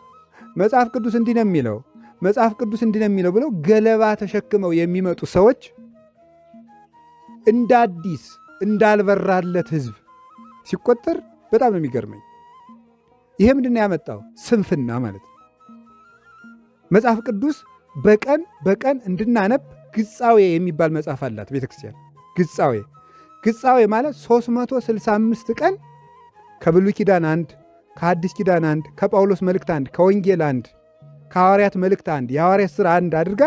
Speaker 1: መጽሐፍ ቅዱስ እንዲህ ነው የሚለው፣ መጽሐፍ ቅዱስ እንዲህ ነው የሚለው ብለው ገለባ ተሸክመው የሚመጡ ሰዎች እንደ አዲስ እንዳልበራለት ሕዝብ ሲቆጠር በጣም ነው የሚገርመኝ። ይሄ ምንድን ነው ያመጣው? ስንፍና ማለት ነው። መጽሐፍ ቅዱስ በቀን በቀን እንድናነብ ግጻዌ የሚባል መጽሐፍ አላት ቤተክርስቲያን። ግጻዌ ማለት 365 ቀን ከብሉይ ኪዳን አንድ፣ ከአዲስ ኪዳን አንድ፣ ከጳውሎስ መልእክት አንድ፣ ከወንጌል አንድ፣ ከሐዋርያት መልእክት አንድ፣ የሐዋርያት ሥራ አንድ አድርጋ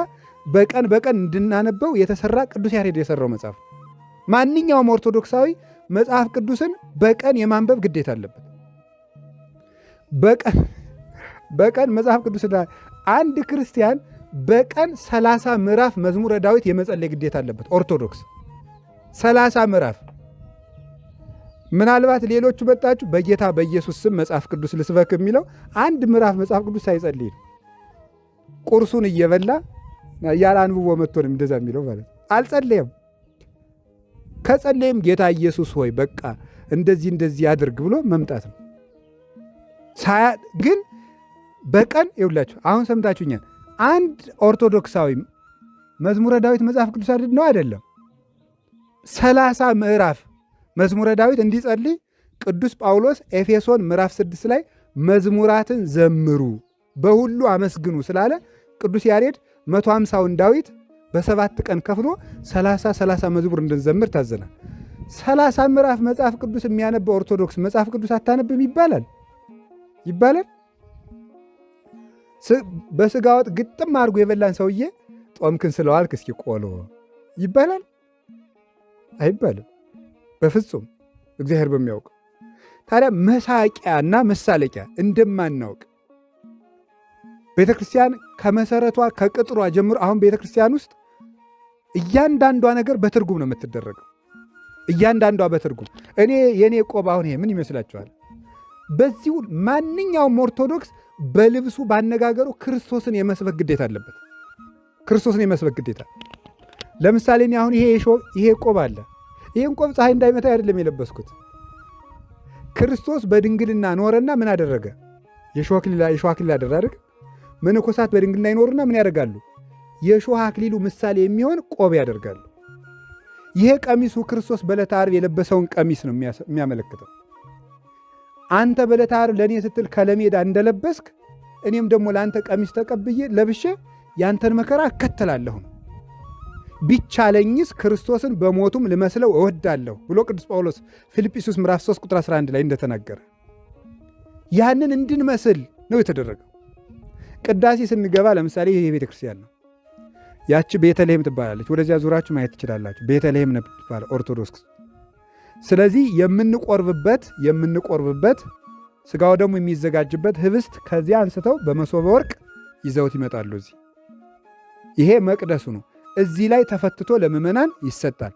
Speaker 1: በቀን በቀን እንድናነበው የተሰራ ቅዱስ ያሬድ የሰራው መጽሐፍ። ማንኛውም ኦርቶዶክሳዊ መጽሐፍ ቅዱስን በቀን የማንበብ ግዴታ አለበት። በቀን መጽሐፍ ቅዱስ አንድ ክርስቲያን በቀን 30 ምዕራፍ መዝሙረ ዳዊት የመጸለይ ግዴታ አለበት። ኦርቶዶክስ 30 ምዕራፍ። ምናልባት ሌሎቹ መጣችሁ በጌታ በኢየሱስ ስም መጽሐፍ ቅዱስ ልስበክ የሚለው አንድ ምዕራፍ መጽሐፍ ቅዱስ ሳይጸልይ ቁርሱን እየበላ ያለ አንብቦ መጥቶንም እንደዛ የሚለው ማለት አልጸለየም። ከጸለይም ጌታ ኢየሱስ ሆይ በቃ እንደዚህ አድርግ ብሎ መምጣት ነው። ግን በቀን ይውላችሁ አሁን ሰምታችሁኛል። አንድ ኦርቶዶክሳዊ መዝሙረ ዳዊት መጽሐፍ ቅዱስ ነው አይደለም፣ 30 ምዕራፍ መዝሙረ ዳዊት እንዲጸልይ ቅዱስ ጳውሎስ ኤፌሶን ምዕራፍ 6 ላይ መዝሙራትን ዘምሩ በሁሉ አመስግኑ ስላለ ቅዱስ ያሬድ 150ውን ዳዊት በ7 ቀን ከፍሎ 30 መዝሙር እንድንዘምር ታዘናል። 30 ምዕራፍ መጽሐፍ ቅዱስ የሚያነበው ኦርቶዶክስ መጽሐፍ ቅዱስ አታነብም ይባላል? በስጋ ወጥ ግጥም አድርጎ የበላን ሰውዬ ጦምክን ስለዋልክ እስኪ ቆሎ ይባላል? አይባልም በፍጹም እግዚአብሔር በሚያውቅ። ታዲያ መሳቂያና መሳለቂያ እንደማናውቅ ቤተ ክርስቲያን ከመሰረቷ ከቅጥሯ ጀምሮ አሁን ቤተ ክርስቲያን ውስጥ እያንዳንዷ ነገር በትርጉም ነው የምትደረገው። እያንዳንዷ በትርጉም የኔ ቆብ አሁን ይሄ ምን ይመስላችኋል? በዚሁ ማንኛውም ኦርቶዶክስ በልብሱ ባነጋገሩ ክርስቶስን የመስበክ ግዴታ አለበት። ክርስቶስን የመስበክ ግዴታ። ለምሳሌ እኔ አሁን ይሄ ቆብ አለ። ይሄን ቆብ ፀሐይ እንዳይመታ አይደለም የለበስኩት። ክርስቶስ በድንግልና ኖረና ምን አደረገ? የሾህ አክሊል አደረገ። መነኮሳት በድንግልና ይኖሩና ምን ያደርጋሉ? የሾህ አክሊሉ ምሳሌ የሚሆን ቆብ ያደርጋሉ። ይሄ ቀሚሱ ክርስቶስ በዕለተ ዓርብ የለበሰውን ቀሚስ ነው የሚያመለክተው። አንተ በዕለተ ዓርብ ለእኔ ስትል ከለሜዳ እንደለበስክ እኔም ደግሞ ለአንተ ቀሚስ ተቀብዬ ለብሼ ያንተን መከራ እከተላለሁ ነው። ቢቻለኝስ ክርስቶስን በሞቱም ልመስለው እወዳለሁ ብሎ ቅዱስ ጳውሎስ ፊልጵስዩስ ምዕራፍ 3 ቁጥር 11 ላይ እንደተናገረ ያንን እንድንመስል ነው የተደረገው። ቅዳሴ ስንገባ ለምሳሌ ይሄ ቤተ ክርስቲያን ነው። ያቺ ቤተልሔም ትባላለች። ወደዚያ ዙራችሁ ማየት ትችላላችሁ። ቤተልሔም ነው ትባላለች ኦርቶዶክስ። ስለዚህ የምንቆርብበት ስጋው ደግሞ የሚዘጋጅበት ህብስት ከዚያ አንስተው በመሶበ ወርቅ ይዘውት ይመጣሉ። ይሄ መቅደሱ ነው። እዚህ ላይ ተፈትቶ ለምእመናን ይሰጣል።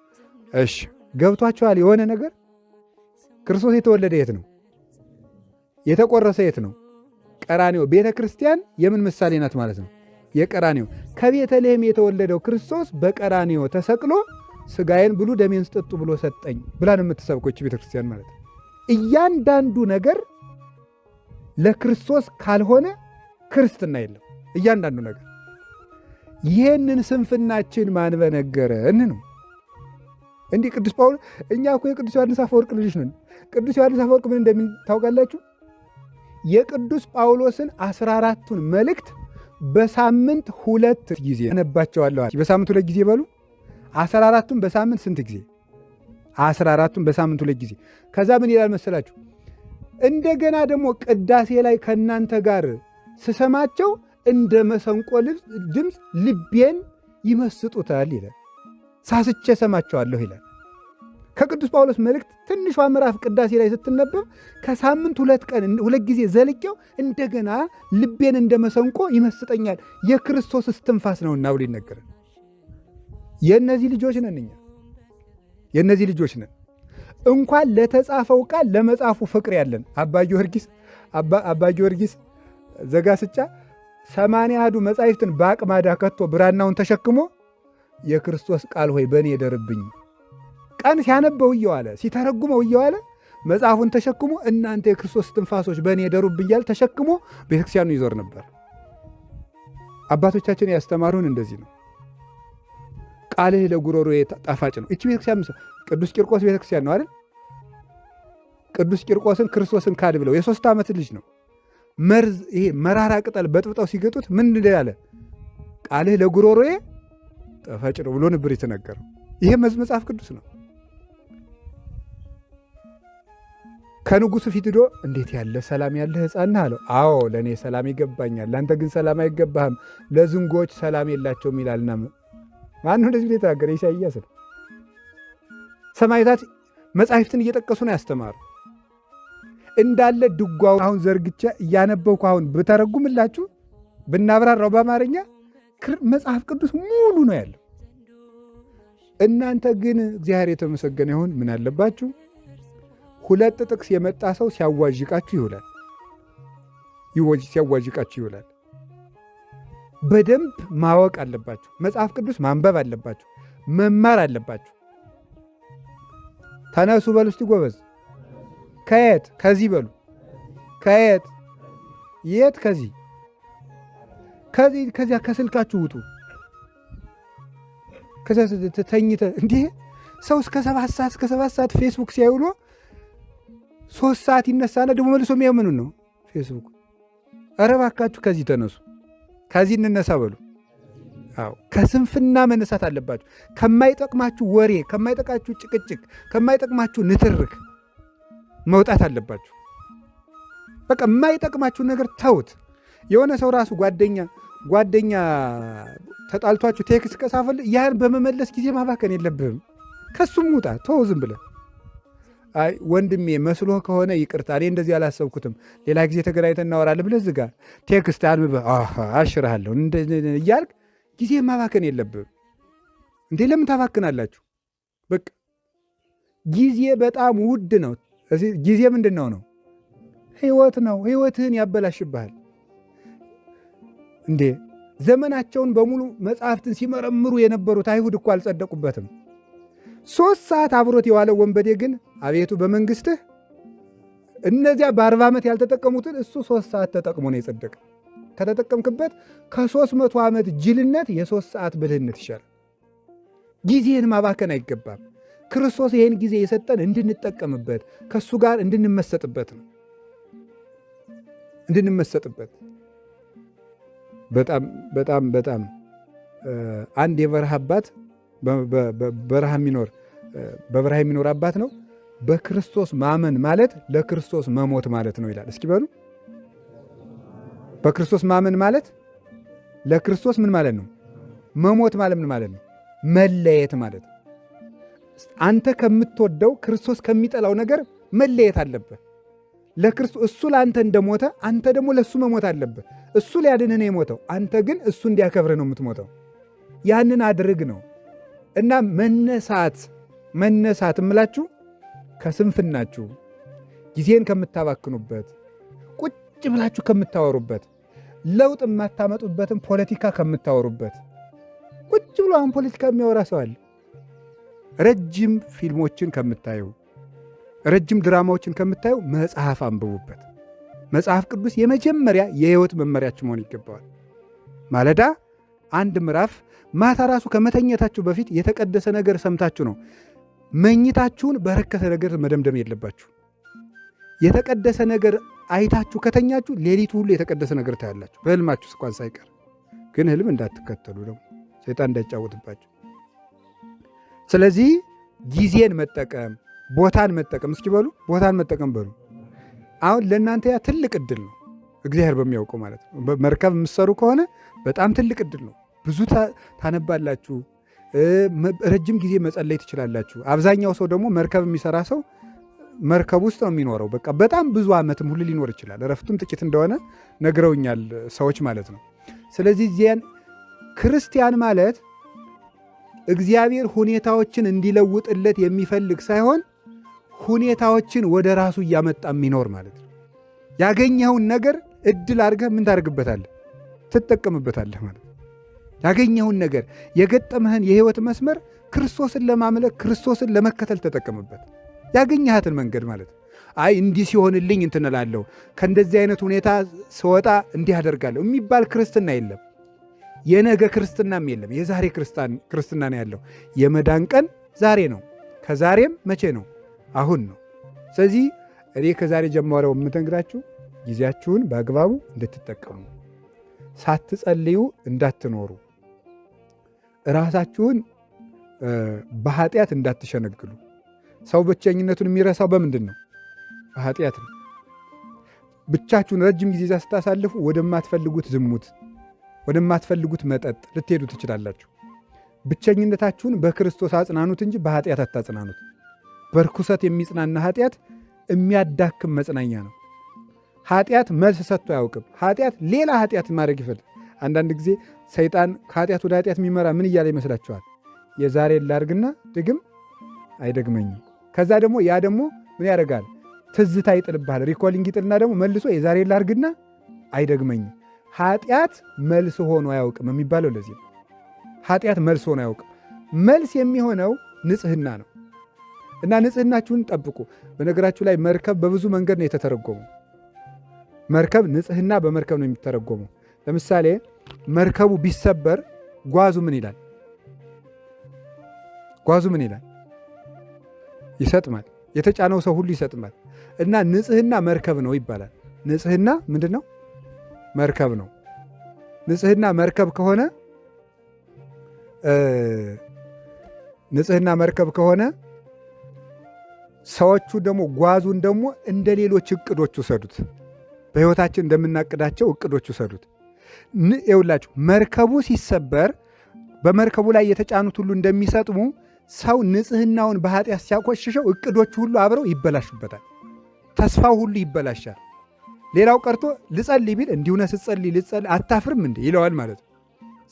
Speaker 1: እሺ ገብቷችኋል? የሆነ ነገር ክርስቶስ የተወለደ የት ነው? የተቆረሰ የት ነው? ቀራንዮ። ቤተ ክርስቲያን የምን ምሳሌ ናት ማለት ነው? የቀራንዮ። ከቤተልሔም የተወለደው ክርስቶስ በቀራንዮ ተሰቅሎ ስጋዬን ብሉ ደሜን ስጠጡ ብሎ ሰጠኝ ብላ ነው የምትሰብኮች ቤተ ክርስቲያን ማለት ነው። እያንዳንዱ ነገር ለክርስቶስ ካልሆነ ክርስትና የለም። እያንዳንዱ ነገር ይህንን ስንፍናችን ማን በነገረን ነው? እንዲህ ቅዱስ ጳውሎስ እኛ እኮ የቅዱስ ዮሐንስ አፈወርቅ ልጆች ነን። ቅዱስ ዮሐንስ አፈወርቅ ምን እንደሚል ታውቃላችሁ? የቅዱስ ጳውሎስን 14ቱን መልእክት በሳምንት 2 ጊዜ አነባቸዋለሁ። በሳምንት 2 ጊዜ በሉ። 14ቱን በሳምንት ስንት ጊዜ? 14ቱን በሳምንት 2 ጊዜ። ከዛ ምን ይላል መሰላችሁ? እንደገና ደግሞ ቅዳሴ ላይ ከእናንተ ጋር ስሰማቸው እንደ መሰንቆ ድምፅ ልቤን ይመስጡታል ይላል። ሳስቼ ሰማቸዋለሁ ይላል። ከቅዱስ ጳውሎስ መልእክት ትንሿ ምዕራፍ ቅዳሴ ላይ ስትነበብ ከሳምንት 2 ጊዜ ዘልቄው እንደገና ልቤን እንደ መሰንቆ ይመስጠኛል የክርስቶስ እስትንፋስ ነውና ብሎ ይነገራል። የእነዚህ ልጆች ነን እኛ፣ የእነዚህ ልጆች ነን። እንኳን ለተጻፈው ቃል ለመጻፉ ፍቅር ያለን አባ ጊዮርጊስ ዘጋስጫ 81 መጻሕፍትን በአቅማዳ ከቶ ብራናውን ተሸክሞ የክርስቶስ ቃል ሆይ በእኔ ይደርብኝ፣ ቀን ሲያነበው እየዋለ ሲተረጉመው እየዋለ መጽሐፉን ተሸክሞ እናንተ የክርስቶስ ትንፋሶች በእኔ ይደሩብኝ እያለ ተሸክሞ ቤተክርስቲያኑ ይዞር ነበር። አባቶቻችን ያስተማሩን እንደዚህ ነው። ቃልህ ለጉሮሮዬ ጣፋጭ ነው። እቺ ቤተክርስቲያን ቅዱስ ቂርቆስ ቤተክርስቲያን ነው አይደል? ቅዱስ ቂርቆስን ክርስቶስን ካድ ብለው የ3 ዓመት ልጅ ነው መርዝ ይሄ መራራ ቅጠል በጥብጠው ሲገጡት ምን እንዳለ ቃልህ ለጉሮሮዬ ጣፋጭ ነው ብሎ ነበር የተነገረው። ይሄ መጽሐፍ ቅዱስ ነው። ከንጉሱ ፊት ሄዶ እንዴት ያለ ሰላም ያለ ሕፃን አለው። አዎ ለእኔ ሰላም ይገባኛል፣ ለአንተ ግን ሰላም አይገባህም፣ ለዝንጎች ሰላም የላቸውም ይላልና። ማን እንደዚህ ብሎ የተናገረ? ኢሳይያስ ነው። ሰማዕታት መጻሕፍትን እየጠቀሱ ነው ያስተማሩ። እንዳለ ድጓው አሁን ዘርግቼ እያነበብኩ አሁን ብተረጉምላችሁ ብናብራራው በአማርኛ መጽሐፍ ቅዱስ ሙሉ ነው ያለው። እናንተ ግን እግዚአብሔር የተመሰገነ ይሁን ምን አለባችሁ? 2 ጥቅስ የመጣ ሰው ሲያዋዥቃችሁ ይውላል። ሲያዋዥቃችሁ ይውላል። በደንብ ማወቅ አለባችሁ። መጽሐፍ ቅዱስ ማንበብ አለባችሁ፣ መማር አለባችሁ። ተነሱ በሉ እስቲ ጎበዝ። ከየት? ከዚህ በሉ። ከየት? የት? ከዚህ ከዚያ ከስልካችሁ ውጡ። ከዚያ ተኝተ እንዲህ ሰው እስከ 7 ሰዓት ፌስቡክ ሲያውሎ 3 ሰዓት ይነሳና ደግሞ መልሶ የሚያምኑን ነው ፌስቡክ። ኧረ እባካችሁ ከዚህ ተነሱ፣ ከዚህ እንነሳ በሉ። አዎ ከስንፍና መነሳት አለባችሁ። ከማይጠቅማችሁ ወሬ፣ ከማይጠቅማችሁ ጭቅጭቅ፣ ከማይጠቅማችሁ ንትርክ መውጣት አለባችሁ። በቃ የማይጠቅማችሁ ነገር ተውት። የሆነ ሰው ራሱ ጓደኛ ተጣልቷችሁ ቴክስት ከጻፈል ያን በመመለስ ጊዜ ማባከን የለብህም። ከሱም ውጣ፣ ተው ዝም ብለህ። አይ ወንድሜ መስሎህ ከሆነ ይቅርታ፣ እኔ እንደዚህ አላሰብኩትም፣ ሌላ ጊዜ ተገናኝተን እናወራለን ብለህ ዝጋ። ቴክስት አንብበህ አሽርሃለሁ እያልክ ጊዜ ማባከን የለብህም። እንዴ ለምን ታባክናላችሁ? በቃ ጊዜ በጣም ውድ ነው። ጊዜ ምንድን ነው? ሕይወት ነው። ሕይወትህን ያበላሽብሃል። እንዴ ዘመናቸውን በሙሉ መጽሐፍትን ሲመረምሩ የነበሩት አይሁድ እኮ አልጸደቁበትም። 3 ሰዓት አብሮት የዋለው ወንበዴ ግን አቤቱ በመንግሥትህ እነዚያ በ40 ዓመት ያልተጠቀሙትን እሱ 3 ሰዓት ተጠቅሞ ነው የጸደቀ። ከተጠቀምክበት ከ300 ዓመት ጅልነት የ3 ሰዓት ብልህነት ይሻላል። ጊዜህን ማባከን አይገባም። ክርስቶስ ይህን ጊዜ የሰጠን እንድንጠቀምበት፣ ከእሱ ጋር እንድንመሰጥበት ነው። እንድንመሰጥበት በጣም አንድ የበረሃ አባት በበረሃ የሚኖር አባት ነው። በክርስቶስ ማመን ማለት ለክርስቶስ መሞት ማለት ነው ይላል። እስኪ በሉ በክርስቶስ ማመን ማለት ለክርስቶስ ምን ማለት ነው? መሞት ማለት ምን ማለት ነው? መለየት ማለት ነው። አንተ ከምትወደው ክርስቶስ ከሚጠላው ነገር መለየት አለብህ። ለክርስቶስ እሱ ለአንተ እንደሞተ አንተ ደግሞ ለእሱ መሞት አለብህ። እሱ ሊያድንህ ነው የሞተው፣ አንተ ግን እሱ እንዲያከብርህ ነው የምትሞተው። ያንን አድርግ ነው። እና መነሳት እምላችሁ ከስንፍናችሁ ጊዜን ከምታባክኑበት፣ ቁጭ ብላችሁ ከምታወሩበት፣ ለውጥ የማታመጡበትን ፖለቲካ ከምታወሩበት። ቁጭ ብሎ አሁን ፖለቲካ የሚያወራ ሰው አለ። ረጅም ፊልሞችን ከምታዩ፣ ረጅም ድራማዎችን ከምታዩ መጽሐፍ አንብቡበት። መጽሐፍ ቅዱስ የመጀመሪያ የሕይወት መመሪያችሁ መሆን ይገባዋል። ማለዳ 1 ምዕራፍ፣ ማታ ራሱ ከመተኘታችሁ በፊት የተቀደሰ ነገር ሰምታችሁ ነው። መኝታችሁን በረከሰ ነገር መደምደም የለባችሁ። የተቀደሰ ነገር አይታችሁ ከተኛችሁ ሌሊቱ ሁሉ የተቀደሰ ነገር ታያላችሁ፣ በህልማችሁ እንኳን ሳይቀር። ግን ህልም እንዳትከተሉ ደግሞ ሰይጣን እንዳይጫወትባችሁ። ስለዚህ ጊዜን መጠቀም፣ ቦታን መጠቀም፣ እስኪ በሉ ቦታን መጠቀም በሉ። አሁን ለእናንተ ያ ትልቅ እድል ነው፣ እግዚአብሔር በሚያውቀው ማለት ነው። መርከብ የምትሰሩ ከሆነ በጣም ትልቅ እድል ነው። ብዙ ታነባላችሁ፣ ረጅም ጊዜ መጸለይ ትችላላችሁ። አብዛኛው ሰው ደግሞ መርከብ የሚሰራ ሰው መርከብ ውስጥ ነው የሚኖረው። በቃ በጣም ብዙ ዓመትም ሁሉ ሊኖር ይችላል። እረፍቱም ጥቂት እንደሆነ ነግረውኛል ሰዎች ማለት ነው። ስለዚህ ዚያን ክርስቲያን ማለት እግዚአብሔር ሁኔታዎችን እንዲለውጥለት የሚፈልግ ሳይሆን ሁኔታዎችን ወደ ራሱ እያመጣ የሚኖር ማለት ነው። ያገኘኸውን ነገር እድል አድርገህ ምን ታደርግበታለህ? ትጠቀምበታለህ ማለት ነው። ያገኘኸውን ነገር የገጠመህን የህይወት መስመር ክርስቶስን ለማምለክ ክርስቶስን ለመከተል ተጠቀምበት። ያገኘሃትን መንገድ ማለት ነው። አይ እንዲህ ሲሆንልኝ እንትን እላለሁ፣ ከእንደዚህ አይነት ሁኔታ ስወጣ እንዲህ አደርጋለሁ የሚባል ክርስትና የለም። የነገ ክርስትናም የለም። የዛሬ ክርስትና ነው ያለው። የመዳን ቀን ዛሬ ነው። ከዛሬም መቼ ነው? አሁን ነው። ስለዚህ እኔ ከዛሬ ጀምሮ የምነግራችሁ ጊዜያችሁን በአግባቡ እንድትጠቀሙ፣ ሳትጸልዩ እንዳትኖሩ፣ ራሳችሁን በኃጢአት እንዳትሸነግሉ። ሰው ብቸኝነቱን የሚረሳው በምንድን ነው? በኃጢአት ነው። ብቻችሁን ረጅም ጊዜ ስታሳልፉ ወደማትፈልጉት ዝሙት፣ ወደማትፈልጉት መጠጥ ልትሄዱ ትችላላችሁ። ብቸኝነታችሁን በክርስቶስ አጽናኑት እንጂ በኃጢአት አታጽናኑት። በርኩሰት የሚጽናና ኃጢአት የሚያዳክም መጽናኛ ነው። ኃጢአት መልስ ሰጥቶ አያውቅም። ኃጢአት ሌላ ኃጢአት ማድረግ ይፈልግ። አንዳንድ ጊዜ ሰይጣን ከኃጢአት ወደ ኃጢአት የሚመራ ምን እያለ ይመስላችኋል? የዛሬ ላርግና ድግም አይደግመኝም። ከዛ ደግሞ ያ ደግሞ ምን ያደርጋል? ትዝታ ይጥልብሃል። ሪኮሊንግ ይጥልና ደግሞ መልሶ የዛሬ ላርግና አይደግመኝም። ኃጢአት መልስ ሆኖ አያውቅም የሚባለው ለዚህ ነው። ኃጢአት መልስ ሆኖ አያውቅም። መልስ የሚሆነው ንጽህና ነው። እና ንጽህናችሁን ጠብቁ። በነገራችሁ ላይ መርከብ በብዙ መንገድ ነው የተተረጎመው። መርከብ ንጽህና በመርከብ ነው የሚተረጎመው። ለምሳሌ መርከቡ ቢሰበር ጓዙ ምን ይላል? ጓዙ ምን ይላል? ይሰጥማል። የተጫነው ሰው ሁሉ ይሰጥማል። እና ንጽህና መርከብ ነው ይባላል። ንጽህና ምንድን ነው? መርከብ ነው። ንጽህና መርከብ ከሆነ ሰዎቹ ደግሞ ጓዙን ደግሞ እንደ ሌሎች እቅዶች ውሰዱት። በሕይወታችን እንደምናቅዳቸው እቅዶች ውሰዱት። ይኸውላችሁ መርከቡ ሲሰበር በመርከቡ ላይ የተጫኑት ሁሉ እንደሚሰጥሙ ሰው ንጽህናውን በኃጢአት ሲያቆሽሸው እቅዶቹ ሁሉ አብረው ይበላሹበታል። ተስፋው ሁሉ ይበላሻል። ሌላው ቀርቶ ልጸልይ ቢል እንዲሁነ ስትጸልይ አታፍርም እንዴ ይለዋል ማለት ነው።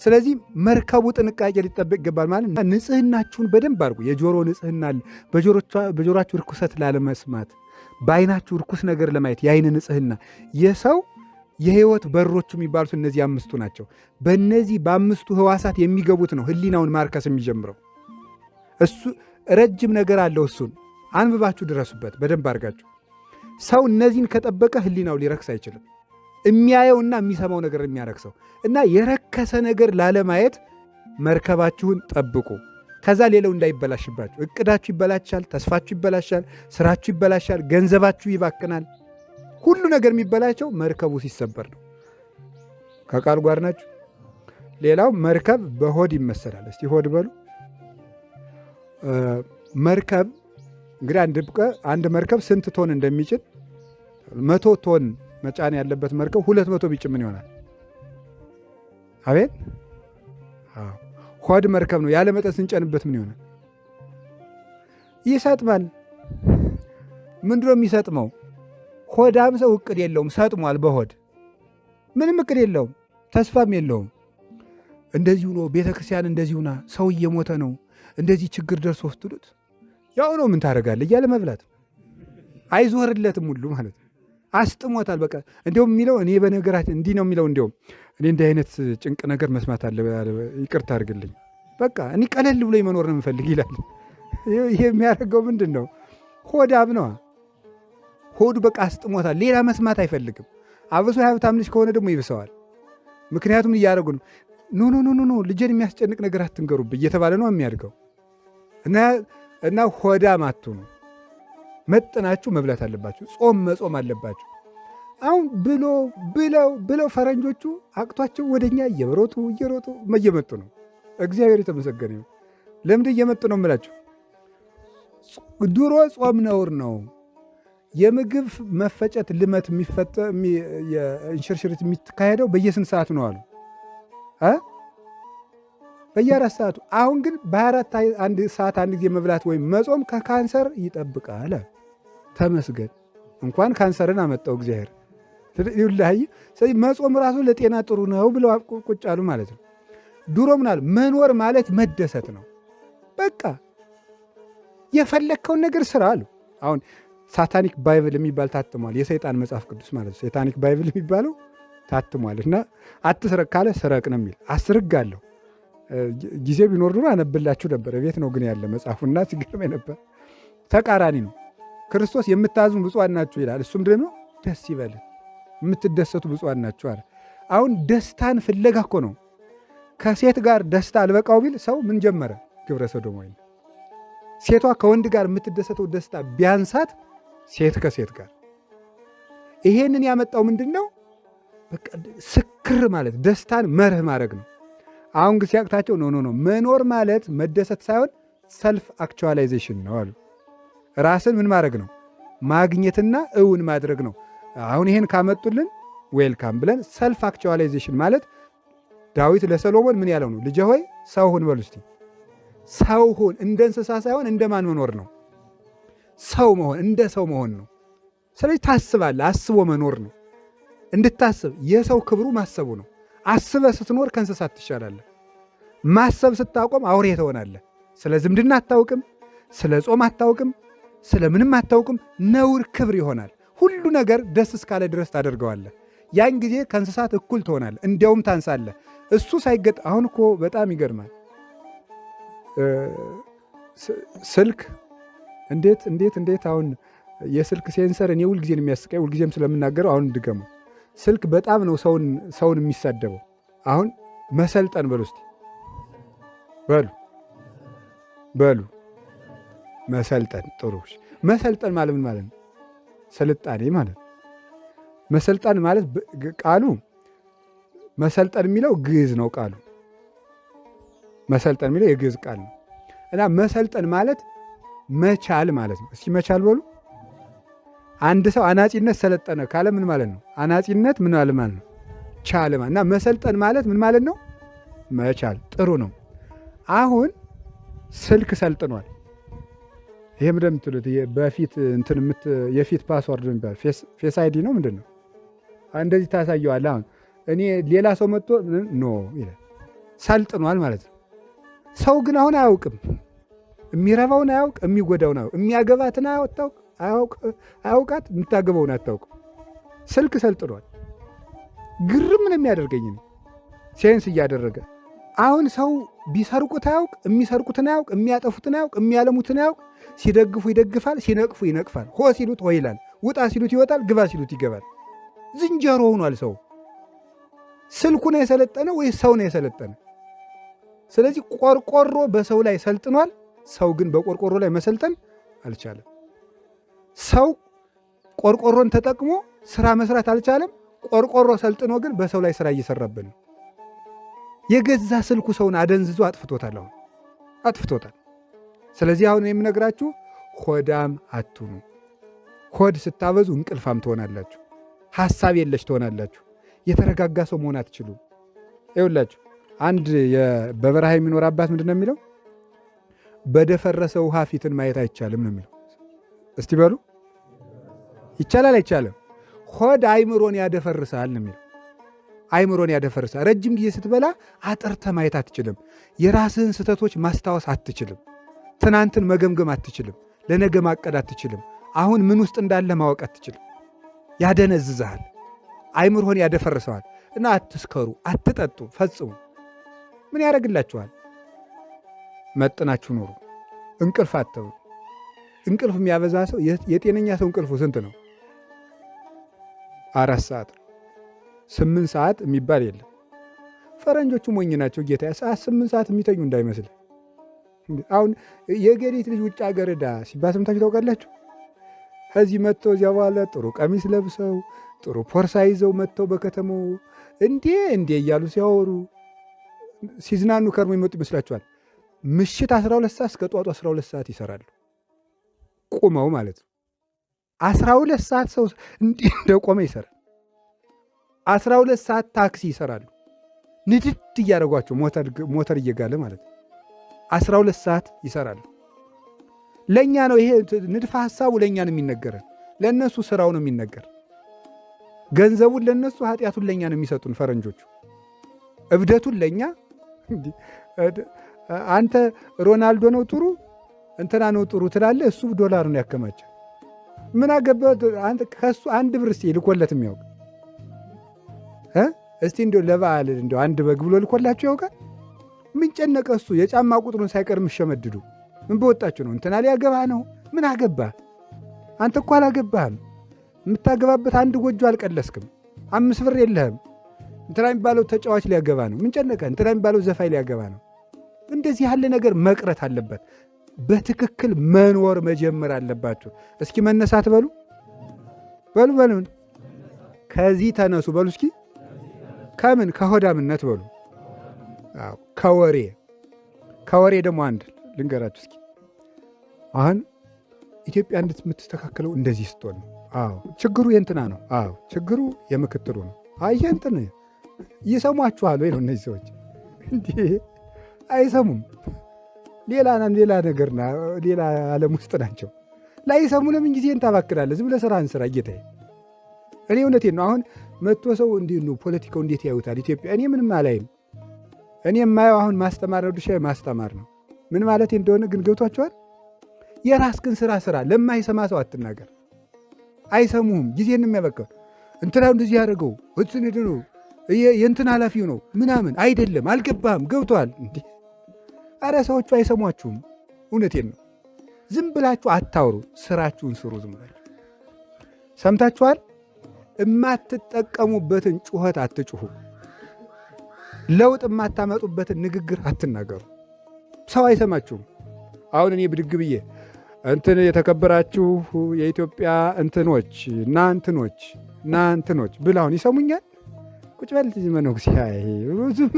Speaker 1: ስለዚህ መርከቡ ጥንቃቄ ሊጠበቅ ይገባል ማለት ነው። ንጽህናችሁን በደንብ አድርጉ። የጆሮ ንጽህና አለ። በጆሮአችሁ ርኩሰት ላለመስማት፣ በዓይናችሁ ርኩስ ነገር ለማየት የዓይን ንጽህና። የሰው የህይወት በሮቹ የሚባሉት እነዚህ አምስቱ ናቸው። በእነዚህ በአምስቱ ህዋሳት የሚገቡት ነው ህሊናውን ማርከስ የሚጀምረው። እሱ ረጅም ነገር አለው። እሱን አንብባችሁ ድረሱበት በደንብ አድርጋችሁ። ሰው እነዚህን ከጠበቀ ህሊናው ሊረክስ አይችልም። የሚያየውና የሚሰማው ነገር የሚያረክሰው እና የረከሰ ነገር ላለማየት መርከባችሁን ጠብቁ። ከዛ ሌላው እንዳይበላሽባችሁ። እቅዳችሁ ይበላሻል፣ ተስፋችሁ ይበላሻል፣ ስራችሁ ይበላሻል፣ ገንዘባችሁ ይባክናል። ሁሉ ነገር የሚበላቸው መርከቡ ሲሰበር ነው። ከቃል ጋር ናችሁ። ሌላው መርከብ በሆድ ይመሰላል። እስቲ ሆድ በሉ። መርከብ እንግዲህ አንድ መርከብ ስንት ቶን እንደሚጭን 100 ቶን መጫን ያለበት መርከብ 200 ቢጭን ምን ይሆናል? አቤት ሆድ መርከብ ነው። ያለ መጠን ስንጨንበት ምን ይሆናል? ይሰጥማል። ምንድነው የሚሰጥመው? ሆዳም ሰው እቅድ የለውም፣ ሰጥሟል። በሆድ ምንም እቅድ የለውም፣ ተስፋም የለውም። እንደዚሁ ነው ቤተ ክርስቲያን፣ እንደዚሁ ና ሰው እየሞተ ነው፣ እንደዚህ ችግር ደርሶ ስትሉት ያው ነው ምን ታደርጋለህ እያለ መብላት አይዞርለትም ሁሉ ማለት ነው። አስጥሞታል። በቃ እንዲሁም የሚለው እኔ በነገራችን እንዲህ ነው የሚለው። እንዲሁም እኔ እንዲህ አይነት ጭንቅ ነገር መስማት አለ፣ ይቅርታ አድርግልኝ፣ በቃ እኔ ቀለል ብሎ መኖር ነው የምፈልግ ይላል። ይሄ የሚያደርገው ምንድን ነው? ሆዳም ነዋ። ሆዱ በቃ አስጥሞታል። ሌላ መስማት አይፈልግም። አብሶ የሀብታም ልጅ ከሆነ ደግሞ ይብሰዋል። ምክንያቱም እያደረጉ ነው። ኖ ልጄን የሚያስጨንቅ ነገር አትንገሩብ እየተባለ ነው የሚያድገው። እና ሆዳም አትሁኑ። መጥናችሁ መብላት አለባችሁ። ጾም መጾም አለባችሁ። አሁን ብለው ፈረንጆቹ አቅቷቸው ወደኛ እየሮጡ እየመጡ ነው። እግዚአብሔር የተመሰገነ ይሁን። ለምንድን እየመጡ ነው የምላችሁ? ድሮ ጾም ነውር ነው። የምግብ መፈጨት ልመት እንሽርሽሪት የሚካሄደው በየስንት ሰዓቱ ነው አሉ? በየ4 ሰዓቱ። አሁን ግን በ24 ሰዓት አንድ ጊዜ መብላት ወይም መጾም ከካንሰር ይጠብቃል። ተመስገን። እንኳን ካንሰርን አመጣው እግዚአብሔር። ስለዚህ መጾም ራሱ ለጤና ጥሩ ነው ብለው ቁጭ አሉ ማለት ነው። ድሮ ምናል መኖር ማለት መደሰት ነው። በቃ የፈለግከውን ነገር ስራ አሉ። አሁን ሳታኒክ ባይብል የሚባል ታትሟል። የሰይጣን መጽሐፍ ቅዱስ ማለት ነው። ሳታኒክ ባይብል የሚባለው ታትሟል እና አትስረቅ ካለ ስረቅ ነው የሚል አስርጋለሁ። ጊዜ ቢኖር ኑሮ አነብላችሁ ነበር። ቤት ነው ግን ያለ መጽሐፉና ሲገርመኝ ነበር። ተቃራኒ ነው። ክርስቶስ የምታዝኑ ብፁዓን ናችሁ ይላል። እሱም ደግሞ ደስ ይበልን፣ የምትደሰቱ ብፁዓን ናችሁ አለ። አሁን ደስታን ፍለጋ እኮ ነው። ከሴት ጋር ደስታ አልበቃው ቢል ሰው ምን ጀመረ? ግብረ ሰዶማዊ። ሴቷ ከወንድ ጋር የምትደሰተው ደስታ ቢያንሳት ሴት ከሴት ጋር። ይሄንን ያመጣው ምንድን ነው? በቃ ስክር ማለት ደስታን መርህ ማድረግ ነው። አሁን ግን ሲያቅታቸው ኖ መኖር ማለት መደሰት ሳይሆን ሰልፍ አክቹዋላይዜሽን ነው አሉ። ራስን ምን ማድረግ ነው? ማግኘትና እውን ማድረግ ነው። አሁን ይሄን ካመጡልን ዌልካም ብለን ሰልፍ አክቹዋላይዜሽን ማለት ዳዊት ለሰሎሞን ምን ያለው ነው? ልጄ ሆይ ሰው ሁን በሉ እስቲ። ሰው ሁን። እንደ እንስሳ ሳይሆን እንደ ማን መኖር ነው? ሰው መሆን፣ እንደ ሰው መሆን ነው። ስለዚህ ታስባለህ፣ አስቦ መኖር ነው። እንድታስብ የሰው ክብሩ ማሰቡ ነው። አስበህ ስትኖር ከእንስሳት ትሻላለህ። ማሰብ ስታቆም አውሬ ትሆናለህ። ስለ ዝምድና አታውቅም፣ ስለ ጾም አታውቅም፣ ስለ ምንም አታውቅም። ነውር ክብር ይሆናል። ሁሉ ነገር ደስ እስካለ ድረስ ታደርገዋለህ። ያን ጊዜ ከእንስሳት እኩል ትሆናለህ፣ እንዲያውም ታንሳለህ። እሱ ሳይገጥ አሁን እኮ በጣም ይገርማል። ስልክ እንዴት አሁን የስልክ ሴንሰር እኔ ሁልጊዜን የሚያስቀኝ ሁልጊዜም ስለምናገረው አሁን ድገሙ። ስልክ በጣም ነው ሰውን የሚሳደበው። አሁን መሰልጠን በሉ እስቲ በሉ መሰልጠን። ጥሩ መሰልጠን ማለት ምን ማለት ነው? ስልጣኔ ማለት ነው። መሰልጠን ማለት ቃሉ መሰልጠን የሚለው ግዕዝ ነው። ቃሉ መሰልጠን የሚለው የግዕዝ ቃል ነው እና መሰልጠን ማለት መቻል ማለት ነው። እስኪ መቻል በሉ። አንድ ሰው አናጺነት ሰለጠነ ካለ ምን ማለት ነው? አናጺነት ምን ማለት ነው? ቻለ ማለት እና መሰልጠን ማለት ምን ማለት ነው? መቻል። ጥሩ ነው። አሁን ስልክ ሰልጥኗል። ይሄ ምንድን ነው የምትሉት? በፊት የፊት ፓስወርድ የሚባል ፌስ አይዲ ነው ምንድን ነው? እንደዚህ ታሳየዋለህ። አሁን እኔ ሌላ ሰው መጥቶ ኖ ይላል። ሰልጥኗል ማለት ነው። ሰው ግን አሁን አያውቅም። የሚረባውን አያውቅ፣ የሚጎዳውን አያውቅ፣ የሚያገባትን አያውቃት፣ የምታገባውን አታውቅም። ስልክ ሰልጥኗል። ግርም ነው የሚያደርገኝ ሴንስ እያደረገ አሁን ሰው ቢሰርቁት አያውቅ፣ የሚሰርቁትን አያውቅ፣ የሚያጠፉትን አያውቅ፣ የሚያለሙትን አያውቅ። ሲደግፉ ይደግፋል፣ ሲነቅፉ ይነቅፋል። ሆ ሲሉት ሆ ይላል፣ ውጣ ሲሉት ይወጣል፣ ግባ ሲሉት ይገባል። ዝንጀሮ ሆኗል ሰው። ስልኩ ነው የሰለጠነ ወይስ ሰው ነው የሰለጠነ? ስለዚህ ቆርቆሮ በሰው ላይ ሰልጥኗል። ሰው ግን በቆርቆሮ ላይ መሰልጠን አልቻለም። ሰው ቆርቆሮን ተጠቅሞ ስራ መስራት አልቻለም። ቆርቆሮ ሰልጥኖ ግን በሰው ላይ ስራ እየሰራብን ነው። የገዛ ስልኩ ሰውን አደንዝዞ አጥፍቶታል። አሁን አጥፍቶታል። ስለዚህ አሁን የምነግራችሁ ሆዳም አትሁኑ። ሆድ ስታበዙ እንቅልፋም ትሆናላችሁ። ሐሳብ የለሽ ትሆናላችሁ። የተረጋጋ ሰው መሆን አትችሉም። ይኸውላችሁ አንድ በበረሃ የሚኖር አባት ምንድን ነው የሚለው? በደፈረሰ ውሃ ፊትን ማየት አይቻልም ነው የሚለው። እስቲ በሉ ይቻላል አይቻልም? ሆድ አይምሮን ያደፈርሳል ነው የሚለው። አይምሮን ያደፈርሳል። ረጅም ጊዜ ስትበላ አጥርተ ማየት አትችልም። የራስህን ስህተቶች ማስታወስ አትችልም። ትናንትን መገምገም አትችልም። ለነገ ማቀድ አትችልም። አሁን ምን ውስጥ እንዳለ ማወቅ አትችልም። ያደነዝዝሃል። አይምሮን ያደፈርሰዋል። እና አትስከሩ፣ አትጠጡ ፈጽሙ። ምን ያደርግላችኋል? መጥናችሁ ኑሩ። እንቅልፍ አትተው። እንቅልፍ የሚያበዛ ሰው የጤነኛ ሰው እንቅልፉ ስንት ነው? 4 ሰዓት 8 ሰዓት የሚባል የለም። ፈረንጆቹ ሞኝ ናቸው ጌታ። 8 ሰዓት የሚተኙ እንዳይመስል። አሁን የገሪት ልጅ ውጭ ሀገር ዕዳ ሲባል ሰምታችሁ ታውቃላችሁ? ከዚህ መጥተው እዚያ በኋላ ጥሩ ቀሚስ ለብሰው ጥሩ ፖርሳ ይዘው መጥተው በከተማው እንዴ እያሉ ሲያወሩ ሲዝናኑ ከርሞ ይመጡ ይመስላችኋል? ምሽት 12 ሰዓት እስከ ጠዋቱ 12 ሰዓት ይሰራሉ፣ ቁመው ማለት ነው። 12 ሰዓት ሰው እንዲህ እንደቆመ ይሰራል። 12 ሰዓት ታክሲ ይሰራሉ፣ ንድድ እያደረጓቸው ሞተር እየጋለ ማለት ነው። 12 ሰዓት ይሰራሉ። ለእኛ ነው ይሄ ንድፈ ሐሳቡ ለእኛ ነው የሚነገረን፣ ለእነሱ ስራው ነው የሚነገር። ገንዘቡን ለእነሱ ኃጢአቱን ለእኛ ነው የሚሰጡን ፈረንጆቹ። እብደቱን ለእኛ አንተ ሮናልዶ ነው ጥሩ እንትና ነው ጥሩ ትላለህ፣ እሱ ዶላሩን ያከማቻል። ምን አገባህ ከእሱ አንድ ብር እስቲ ልኮለት የሚያውቅ እስቲ እንዲያው ለበዓል እንዲያው አንድ በግ ብሎ ልኮላችሁ ያውቃል? ምን ጨነቀ እሱ? የጫማ ቁጥሩን ሳይቀር የምሸመድዱ ምን በወጣችሁ ነው? እንትና ሊያገባህ ነው። ምን አገባህ አንተ? እኮ አላገባህም። የምታገባበት አንድ ጎጆ አልቀለስክም። 5 ብር የለህም። እንትና የሚባለው ተጫዋች ሊያገባ ነው። ምን ጨነቀ? እንትና የሚባለው ዘፋኝ ሊያገባ ነው። እንደዚህ ያለ ነገር መቅረት አለበት። በትክክል መኖር መጀመር አለባችሁ። እስኪ መነሳት በሉ በሉ ከዚህ ተነሱ በሉ እስኪ። ከምን? ከሆዳምነት በሉ። አዎ ከወሬ ደግሞ አንድ ልንገራችሁ እስኪ። አሁን ኢትዮጵያ የምትስተካከለው እንደዚህ ስትሆን ነው። አዎ ችግሩ የእንትና ነው። አዎ ችግሩ የምክትሉ ነው። አየ እንትን ይሰሟችኋል ወይ ነው? እነዚህ ሰዎች እንዲህ አይሰሙም። ሌላ ነገርና ሌላ ዓለም ውስጥ ናቸው። ላይሰሙ ለምን ጊዜን ታባክላለህ? ዝም ብለህ ስራህን ስራ ጌታዬ። እኔ እውነቴን ነው። አሁን መጥቶ ሰው እንዲህ ነው ፖለቲካው እንዴት ያዩታል ኢትዮጵያ? እኔ ምንም አላይም። እኔ የማየው አሁን ማስተማር ነው፣ ድርሻዬ ማስተማር ነው። ምን ማለት እንደሆነ ግን ገብቷቸዋል። የራስህን ስራ ለማይሰማ ሰው አትናገር። አይሰሙህም። ጊዜን የሚያበቃው እንትና እንደዚህ ያደረገው እንትን ነው የእንትን ኃላፊው ነው ምናምን አይደለም። አልገባህም? ገብቷል እንዴ? አረ ሰዎቹ አይሰሟችሁም። እውነቴን ነው። ዝም ብላችሁ አታውሩ፣ ስራችሁን ስሩ። ዝም ብላችሁ ሰምታችኋል። የማትጠቀሙበትን ጩኸት አትጩሁ። ለውጥ የማታመጡበትን ንግግር አትናገሩ። ሰው አይሰማችሁም። አሁን እኔ ብድግ ብዬ እንትን የተከበራችሁ የኢትዮጵያ እንትኖች እና እንትኖች ብላውን ይሰሙኛል? ቁጭ በል መነኩሴ ብዙም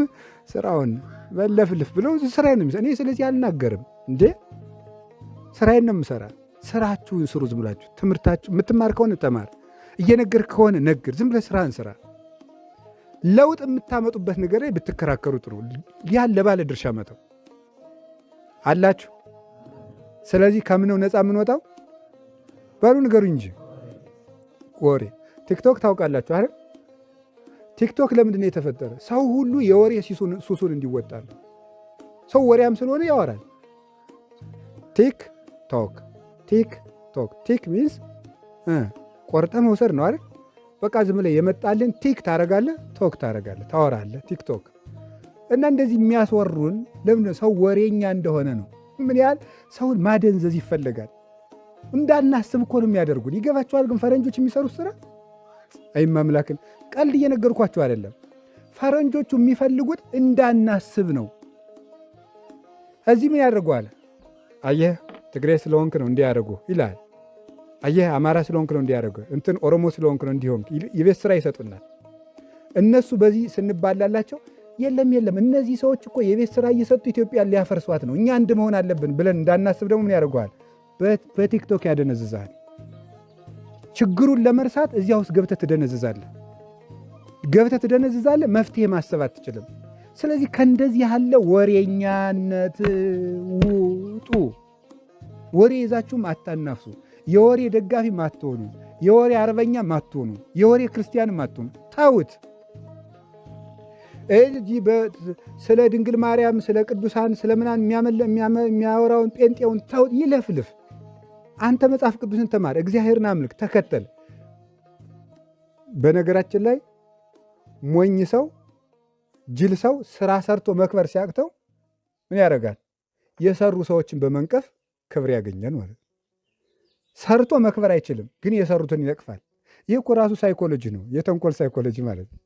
Speaker 1: ስራውን በለፍልፍ ብለው ስራዬን ነው የሚሰራ። እኔ ስለዚህ አልናገርም እንዴ፣ ስራዬን ነው የምሰራ። ስራችሁን ስሩ። ዝም ብላችሁ ትምህርታችሁ የምትማር ከሆነ ተማር፣ እየነገር ከሆነ ነግር። ዝም ብለህ ስራህን ስራ። ለውጥ የምታመጡበት ነገር ላይ ብትከራከሩ ጥሩ። ያን ለባለ ድርሻ መተው አላችሁ። ስለዚህ ከምነው ነፃ የምንወጣው? በሉ ንገሩ እንጂ ወሬ። ቲክቶክ ታውቃላችሁ አይደል? ቲክቶክ ለምንድን ነው የተፈጠረ? ሰው ሁሉ የወሬ ሱሱን እንዲወጣል። ሰው ወሬያም ስለሆነ ያወራል። ቲክ ሚንስ ቆርጠ መውሰድ ነው አይደል? በቃ ዝም ብለህ የመጣልን ቲክ ታረጋለህ፣ ቶክ ታረጋለህ፣ ታወራለህ። ቲክቶክ እና እንደዚህ የሚያስወሩን ለምን? ሰው ወሬኛ እንደሆነ ነው። ምን ያህል ሰውን ማደንዘዝ ይፈለጋል? እንዳናስብ እኮ ነው የሚያደርጉን። ይገባቸዋል። ግን ፈረንጆች የሚሰሩት ስራ አይማምላክን ቀልድ እየነገርኳቸው አይደለም። ፈረንጆቹ የሚፈልጉት እንዳናስብ ነው። እዚህ ምን ያደርገዋል? አየህ ትግሬ ስለሆንክ ነው እንዲያደርጉ ይላል። አየህ አማራ ስለሆንክ ነው እንዲያደርጉ፣ እንትን ኦሮሞ ስለሆንክ ነው እንዲሆን የቤት ስራ ይሰጡናል። እነሱ በዚህ ስንባላላቸው የለም እነዚህ ሰዎች እኮ የቤት ስራ እየሰጡ ኢትዮጵያ ሊያፈርሷት ነው፣ እኛ አንድ መሆን አለብን ብለን እንዳናስብ ደግሞ ምን ያደርገዋል? በቲክቶክ ያደነዝዛል። ችግሩን ለመርሳት እዚያ ውስጥ ገብተህ ትደነዝዛለህ። መፍትሄ ማሰብ አትችልም። ስለዚህ ከእንደዚህ ያለ ወሬኛነት ውጡ። ወሬ ይዛችሁም አታናፍሱ። የወሬ ደጋፊ ማትሆኑ፣ የወሬ አርበኛ ማትሆኑ፣ የወሬ ክርስቲያን ማትሆኑ ታውት። ስለ ድንግል ማርያም ስለ ቅዱሳን ስለ ምናን የሚያወራውን ጴንጤውን ታውት፣ ይለፍልፍ። አንተ መጽሐፍ ቅዱስን ተማር፣ እግዚአብሔርን አምልክ፣ ተከተል። በነገራችን ላይ ሞኝ ሰው ጅል ሰው ስራ ሰርቶ መክበር ሲያቅተው ምን ያደርጋል? የሰሩ ሰዎችን በመንቀፍ ክብር ያገኛል ማለት ነው። ሰርቶ መክበር አይችልም፣ ግን የሰሩትን ይነቅፋል። ይህ እኮ ራሱ ሳይኮሎጂ ነው፣ የተንኮል ሳይኮሎጂ ማለት ነው።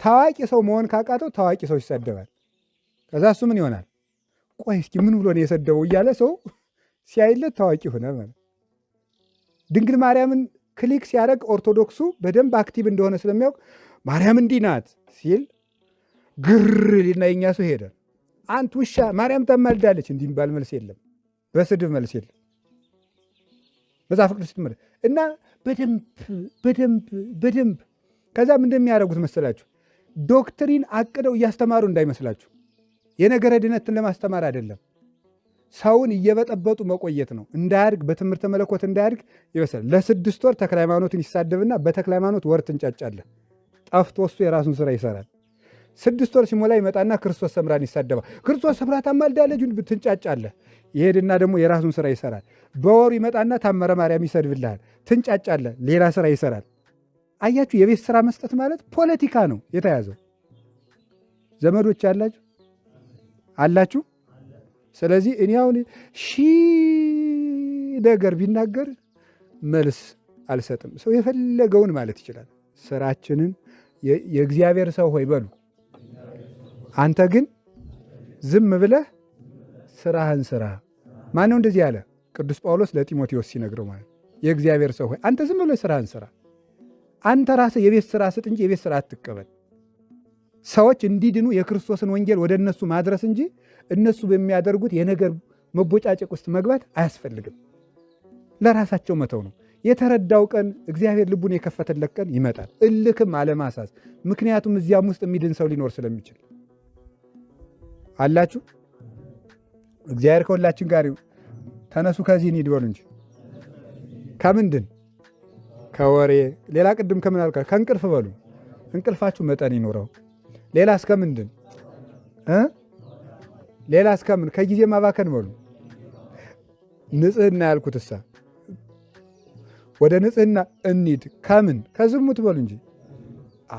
Speaker 1: ታዋቂ ሰው መሆን ካቃተው ታዋቂ ሰው ይሰደባል። ከዛ እሱ ምን ይሆናል? ቆይ እስኪ ምን ብሎ ነው የሰደበው እያለ ሰው ሲያይለት ታዋቂ ሆነ ማለት። ድንግል ማርያምን ክሊክ ሲያደርግ ኦርቶዶክሱ በደንብ አክቲቭ እንደሆነ ስለሚያውቅ ማርያም እንዲህ ናት ሲል ግር ሊና የኛ ሰው ሄደ። አንተ ውሻ ማርያም ታማልዳለች እንዲህ የሚባል መልስ የለም። በስድብ መልስ የለም። መጽሐፍ ቅዱስ እና በደንብ ከዛም እንደሚያደርጉት መሰላችሁ ዶክትሪን አቅደው እያስተማሩ እንዳይመስላችሁ። የነገረ ድነትን ለማስተማር አይደለም። ሰውን እየበጠበጡ መቆየት ነው። እንዳያድግ በትምህርተ መለኮት እንዳያድግ ይወሰል። ለ6 ወር ተክለ ሃይማኖትን ይሳደብና በተክለ ሃይማኖት ወር ትንጫጫለህ። ጠፍቶ እሱ የራሱን ስራ ይሰራል። 6 ወር ሲሞላ ይመጣና ክርስቶስ ሰምራን ይሳደባል። ክርስቶስ ሰምራ ታማልዳለች ትንጫጫለህ። ይሄድና ደግሞ የራሱን ስራ ይሰራል። በወሩ ይመጣና ታመረ ማርያም ይሰድብልሃል። ትንጫጫለህ። ሌላ ስራ ይሰራል። አያችሁ፣ የቤት ስራ መስጠት ማለት ፖለቲካ ነው የተያዘው። ዘመዶች አላችሁ። ስለዚህ እኔ አሁን ነገር ቢናገር መልስ አልሰጥም። ሰው የፈለገውን ማለት ይችላል። ስራችንን የእግዚአብሔር ሰው ሆይ በሉ። አንተ ግን ዝም ብለህ ስራህን ስራ። ማነው እንደዚህ ያለ? ቅዱስ ጳውሎስ ለጢሞቴዎስ ሲነግረው ማለት የእግዚአብሔር ሰው ሆይ አንተ ዝም ብለህ ስራህን ስራ። አንተ ራስህ የቤት ስራ ስጥ እንጂ የቤት ስራ አትቀበል። ሰዎች እንዲድኑ የክርስቶስን ወንጌል ወደ እነሱ ማድረስ እንጂ እነሱ በሚያደርጉት የነገር መቦጫጨቅ ውስጥ መግባት አያስፈልግም። ለራሳቸው መተው ነው። የተረዳው ቀን እግዚአብሔር ልቡን የከፈተለት ቀን ይመጣል። እልክም አለማሳዝ። ምክንያቱም እዚያም ውስጥ የሚድን ሰው ሊኖር ስለሚችል አላችሁ። እግዚአብሔር ከሁላችን ጋር ይሁን። ተነሱ ከዚህ እንሂድ በሉ እንጂ ከምንድን ከወሬ ሌላ ቅድም ከምን አልካ ከእንቅልፍ በሉ። እንቅልፋችሁ መጠን ይኖረው። ሌላ እስከምንድን ሌላ እስከምን ከጊዜ ማባከን በሉ። ንጽህና ያልኩት እሳ ወደ ንጽህና እንሂድ። ከምን ከዝሙት በሉ እንጂ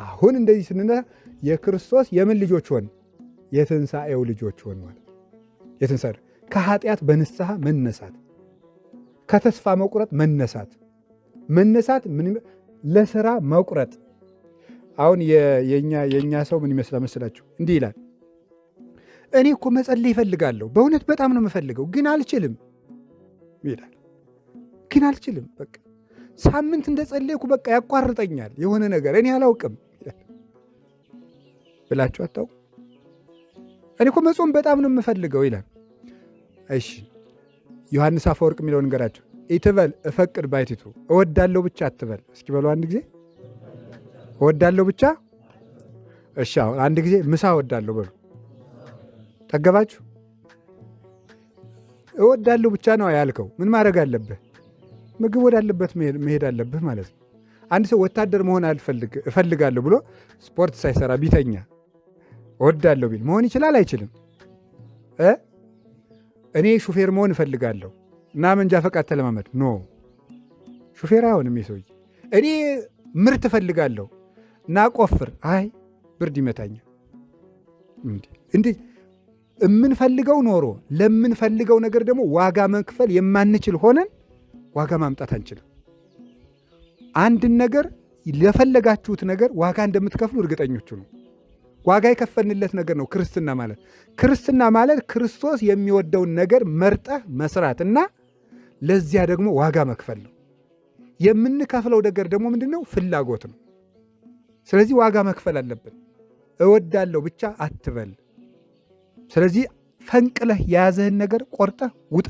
Speaker 1: አሁን እንደዚህ ስንነሳ የክርስቶስ የምን ልጆች ሆን? የትንሣኤው ልጆች ሆን ማለት የትንሣኤ ከኃጢአት በንስሐ መነሳት፣ ከተስፋ መቁረጥ መነሳት ለስራ መቁረጥ። አሁን የኛ ሰው ምን ይመስላል መሰላችሁ? እንዲህ ይላል፣ እኔ እኮ መጸለይ ይፈልጋለሁ፣ በእውነት በጣም ነው የምፈልገው፣ ግን አልችልም ይላል። ግን አልችልም፣ በቃ ሳምንት እንደ ጸለይኩ በቃ ያቋርጠኛል የሆነ ነገር፣ እኔ አላውቅም ይላል። ብላችሁ አታውቁ? እኔ እኮ መጾም በጣም ነው የምፈልገው ይላል። እሺ ዮሐንስ አፈወርቅ የሚለውን ንገራቸው። ኢትበል እፈቅድ ባይቲቱ፣ እወዳለሁ ብቻ አትበል። እስኪ በሉ አንድ ጊዜ እወዳለሁ ብቻ። እሺ አሁን አንድ ጊዜ ምሳ እወዳለሁ በሉ። ጠገባችሁ? እወዳለሁ ብቻ ነው ያልከው። ምን ማድረግ አለብህ? ምግብ ወዳለበት መሄድ አለብህ ማለት ነው። አንድ ሰው ወታደር መሆን እፈልጋለሁ ብሎ ስፖርት ሳይሰራ ቢተኛ እወዳለሁ ቢል መሆን ይችላል አይችልም? እኔ ሹፌር መሆን እፈልጋለሁ እና መንጃ ፈቃድ ተለማመድ። ኖ ሹፌር አይሆንም የሰውዬ። እኔ ምርት እፈልጋለሁ እና ቆፍር። አይ ብርድ ይመታኛል። እንዲህ የምንፈልገው ኖሮ ለምንፈልገው ነገር ደግሞ ዋጋ መክፈል የማንችል ሆነን ዋጋ ማምጣት አንችልም። አንድን ነገር ለፈለጋችሁት ነገር ዋጋ እንደምትከፍሉ እርግጠኞቹ ነው። ዋጋ የከፈልንለት ነገር ነው ክርስትና ማለት። ክርስትና ማለት ክርስቶስ የሚወደውን ነገር መርጠህ መስራት እና ለዚያ ደግሞ ዋጋ መክፈል ነው። የምንከፍለው ነገር ደግሞ ምንድን ነው? ፍላጎት ነው። ስለዚህ ዋጋ መክፈል አለብን። እወዳለሁ ብቻ አትበል። ስለዚህ ፈንቅለህ የያዘህን ነገር ቆርጠህ ውጣ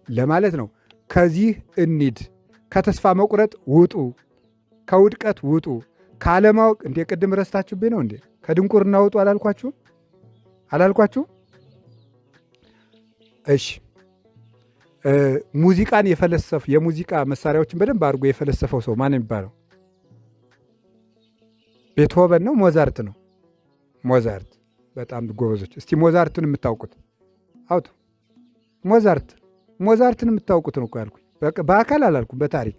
Speaker 1: ለማለት ነው። ከዚህ እንሂድ። ከተስፋ መቁረጥ ውጡ፣ ከውድቀት ውጡ፣ ካለማወቅ እንዴ ቅድም ረስታችሁብኝ ነው እንዴ? ከድንቁርና ውጡ አላልኳችሁ? እሺ ሙዚቃን የሙዚቃ መሳሪያዎችን በደንብ አድርጎ የፈለሰፈው ሰው ማን የሚባለው? ቤትሆቨን ነው? ሞዛርት ነው? ሞዛርት በጣም ጎበዞች። እስቲ ሞዛርትን የምታውቁት አውጡ። ሞዛርትን የምታውቁት ነው እኮ ያልኩኝ። በአካል አላልኩም፣ በታሪክ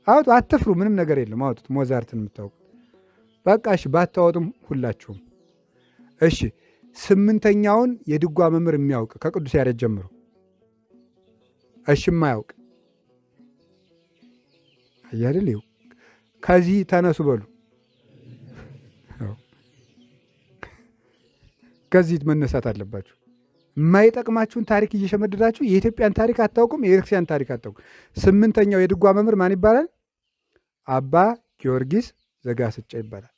Speaker 1: አውጡ። አትፍሩ፣ ምንም ነገር የለም። አውጡት ሞዛርትን የምታውቁት። በቃ እሺ፣ ባታወጡም ሁላችሁም እሺ። 8ኛውን የድጓ መምህር የሚያውቅ ከቅዱስ ያሬድ ጀምሮ እሺ፣ የማያውቅ አያድል ይው ከዚህ ተነሱ በሉ። ከዚህ መነሳት አለባችሁ። የማይጠቅማችሁን ታሪክ እየሸመደዳችሁ የኢትዮጵያን ታሪክ አታውቁም፣ የቤተክርስቲያን ታሪክ አታውቁም። 8ኛው የድጓ መምህር ማን ይባላል? አባ ጊዮርጊስ ዘጋስጫ ይባላል።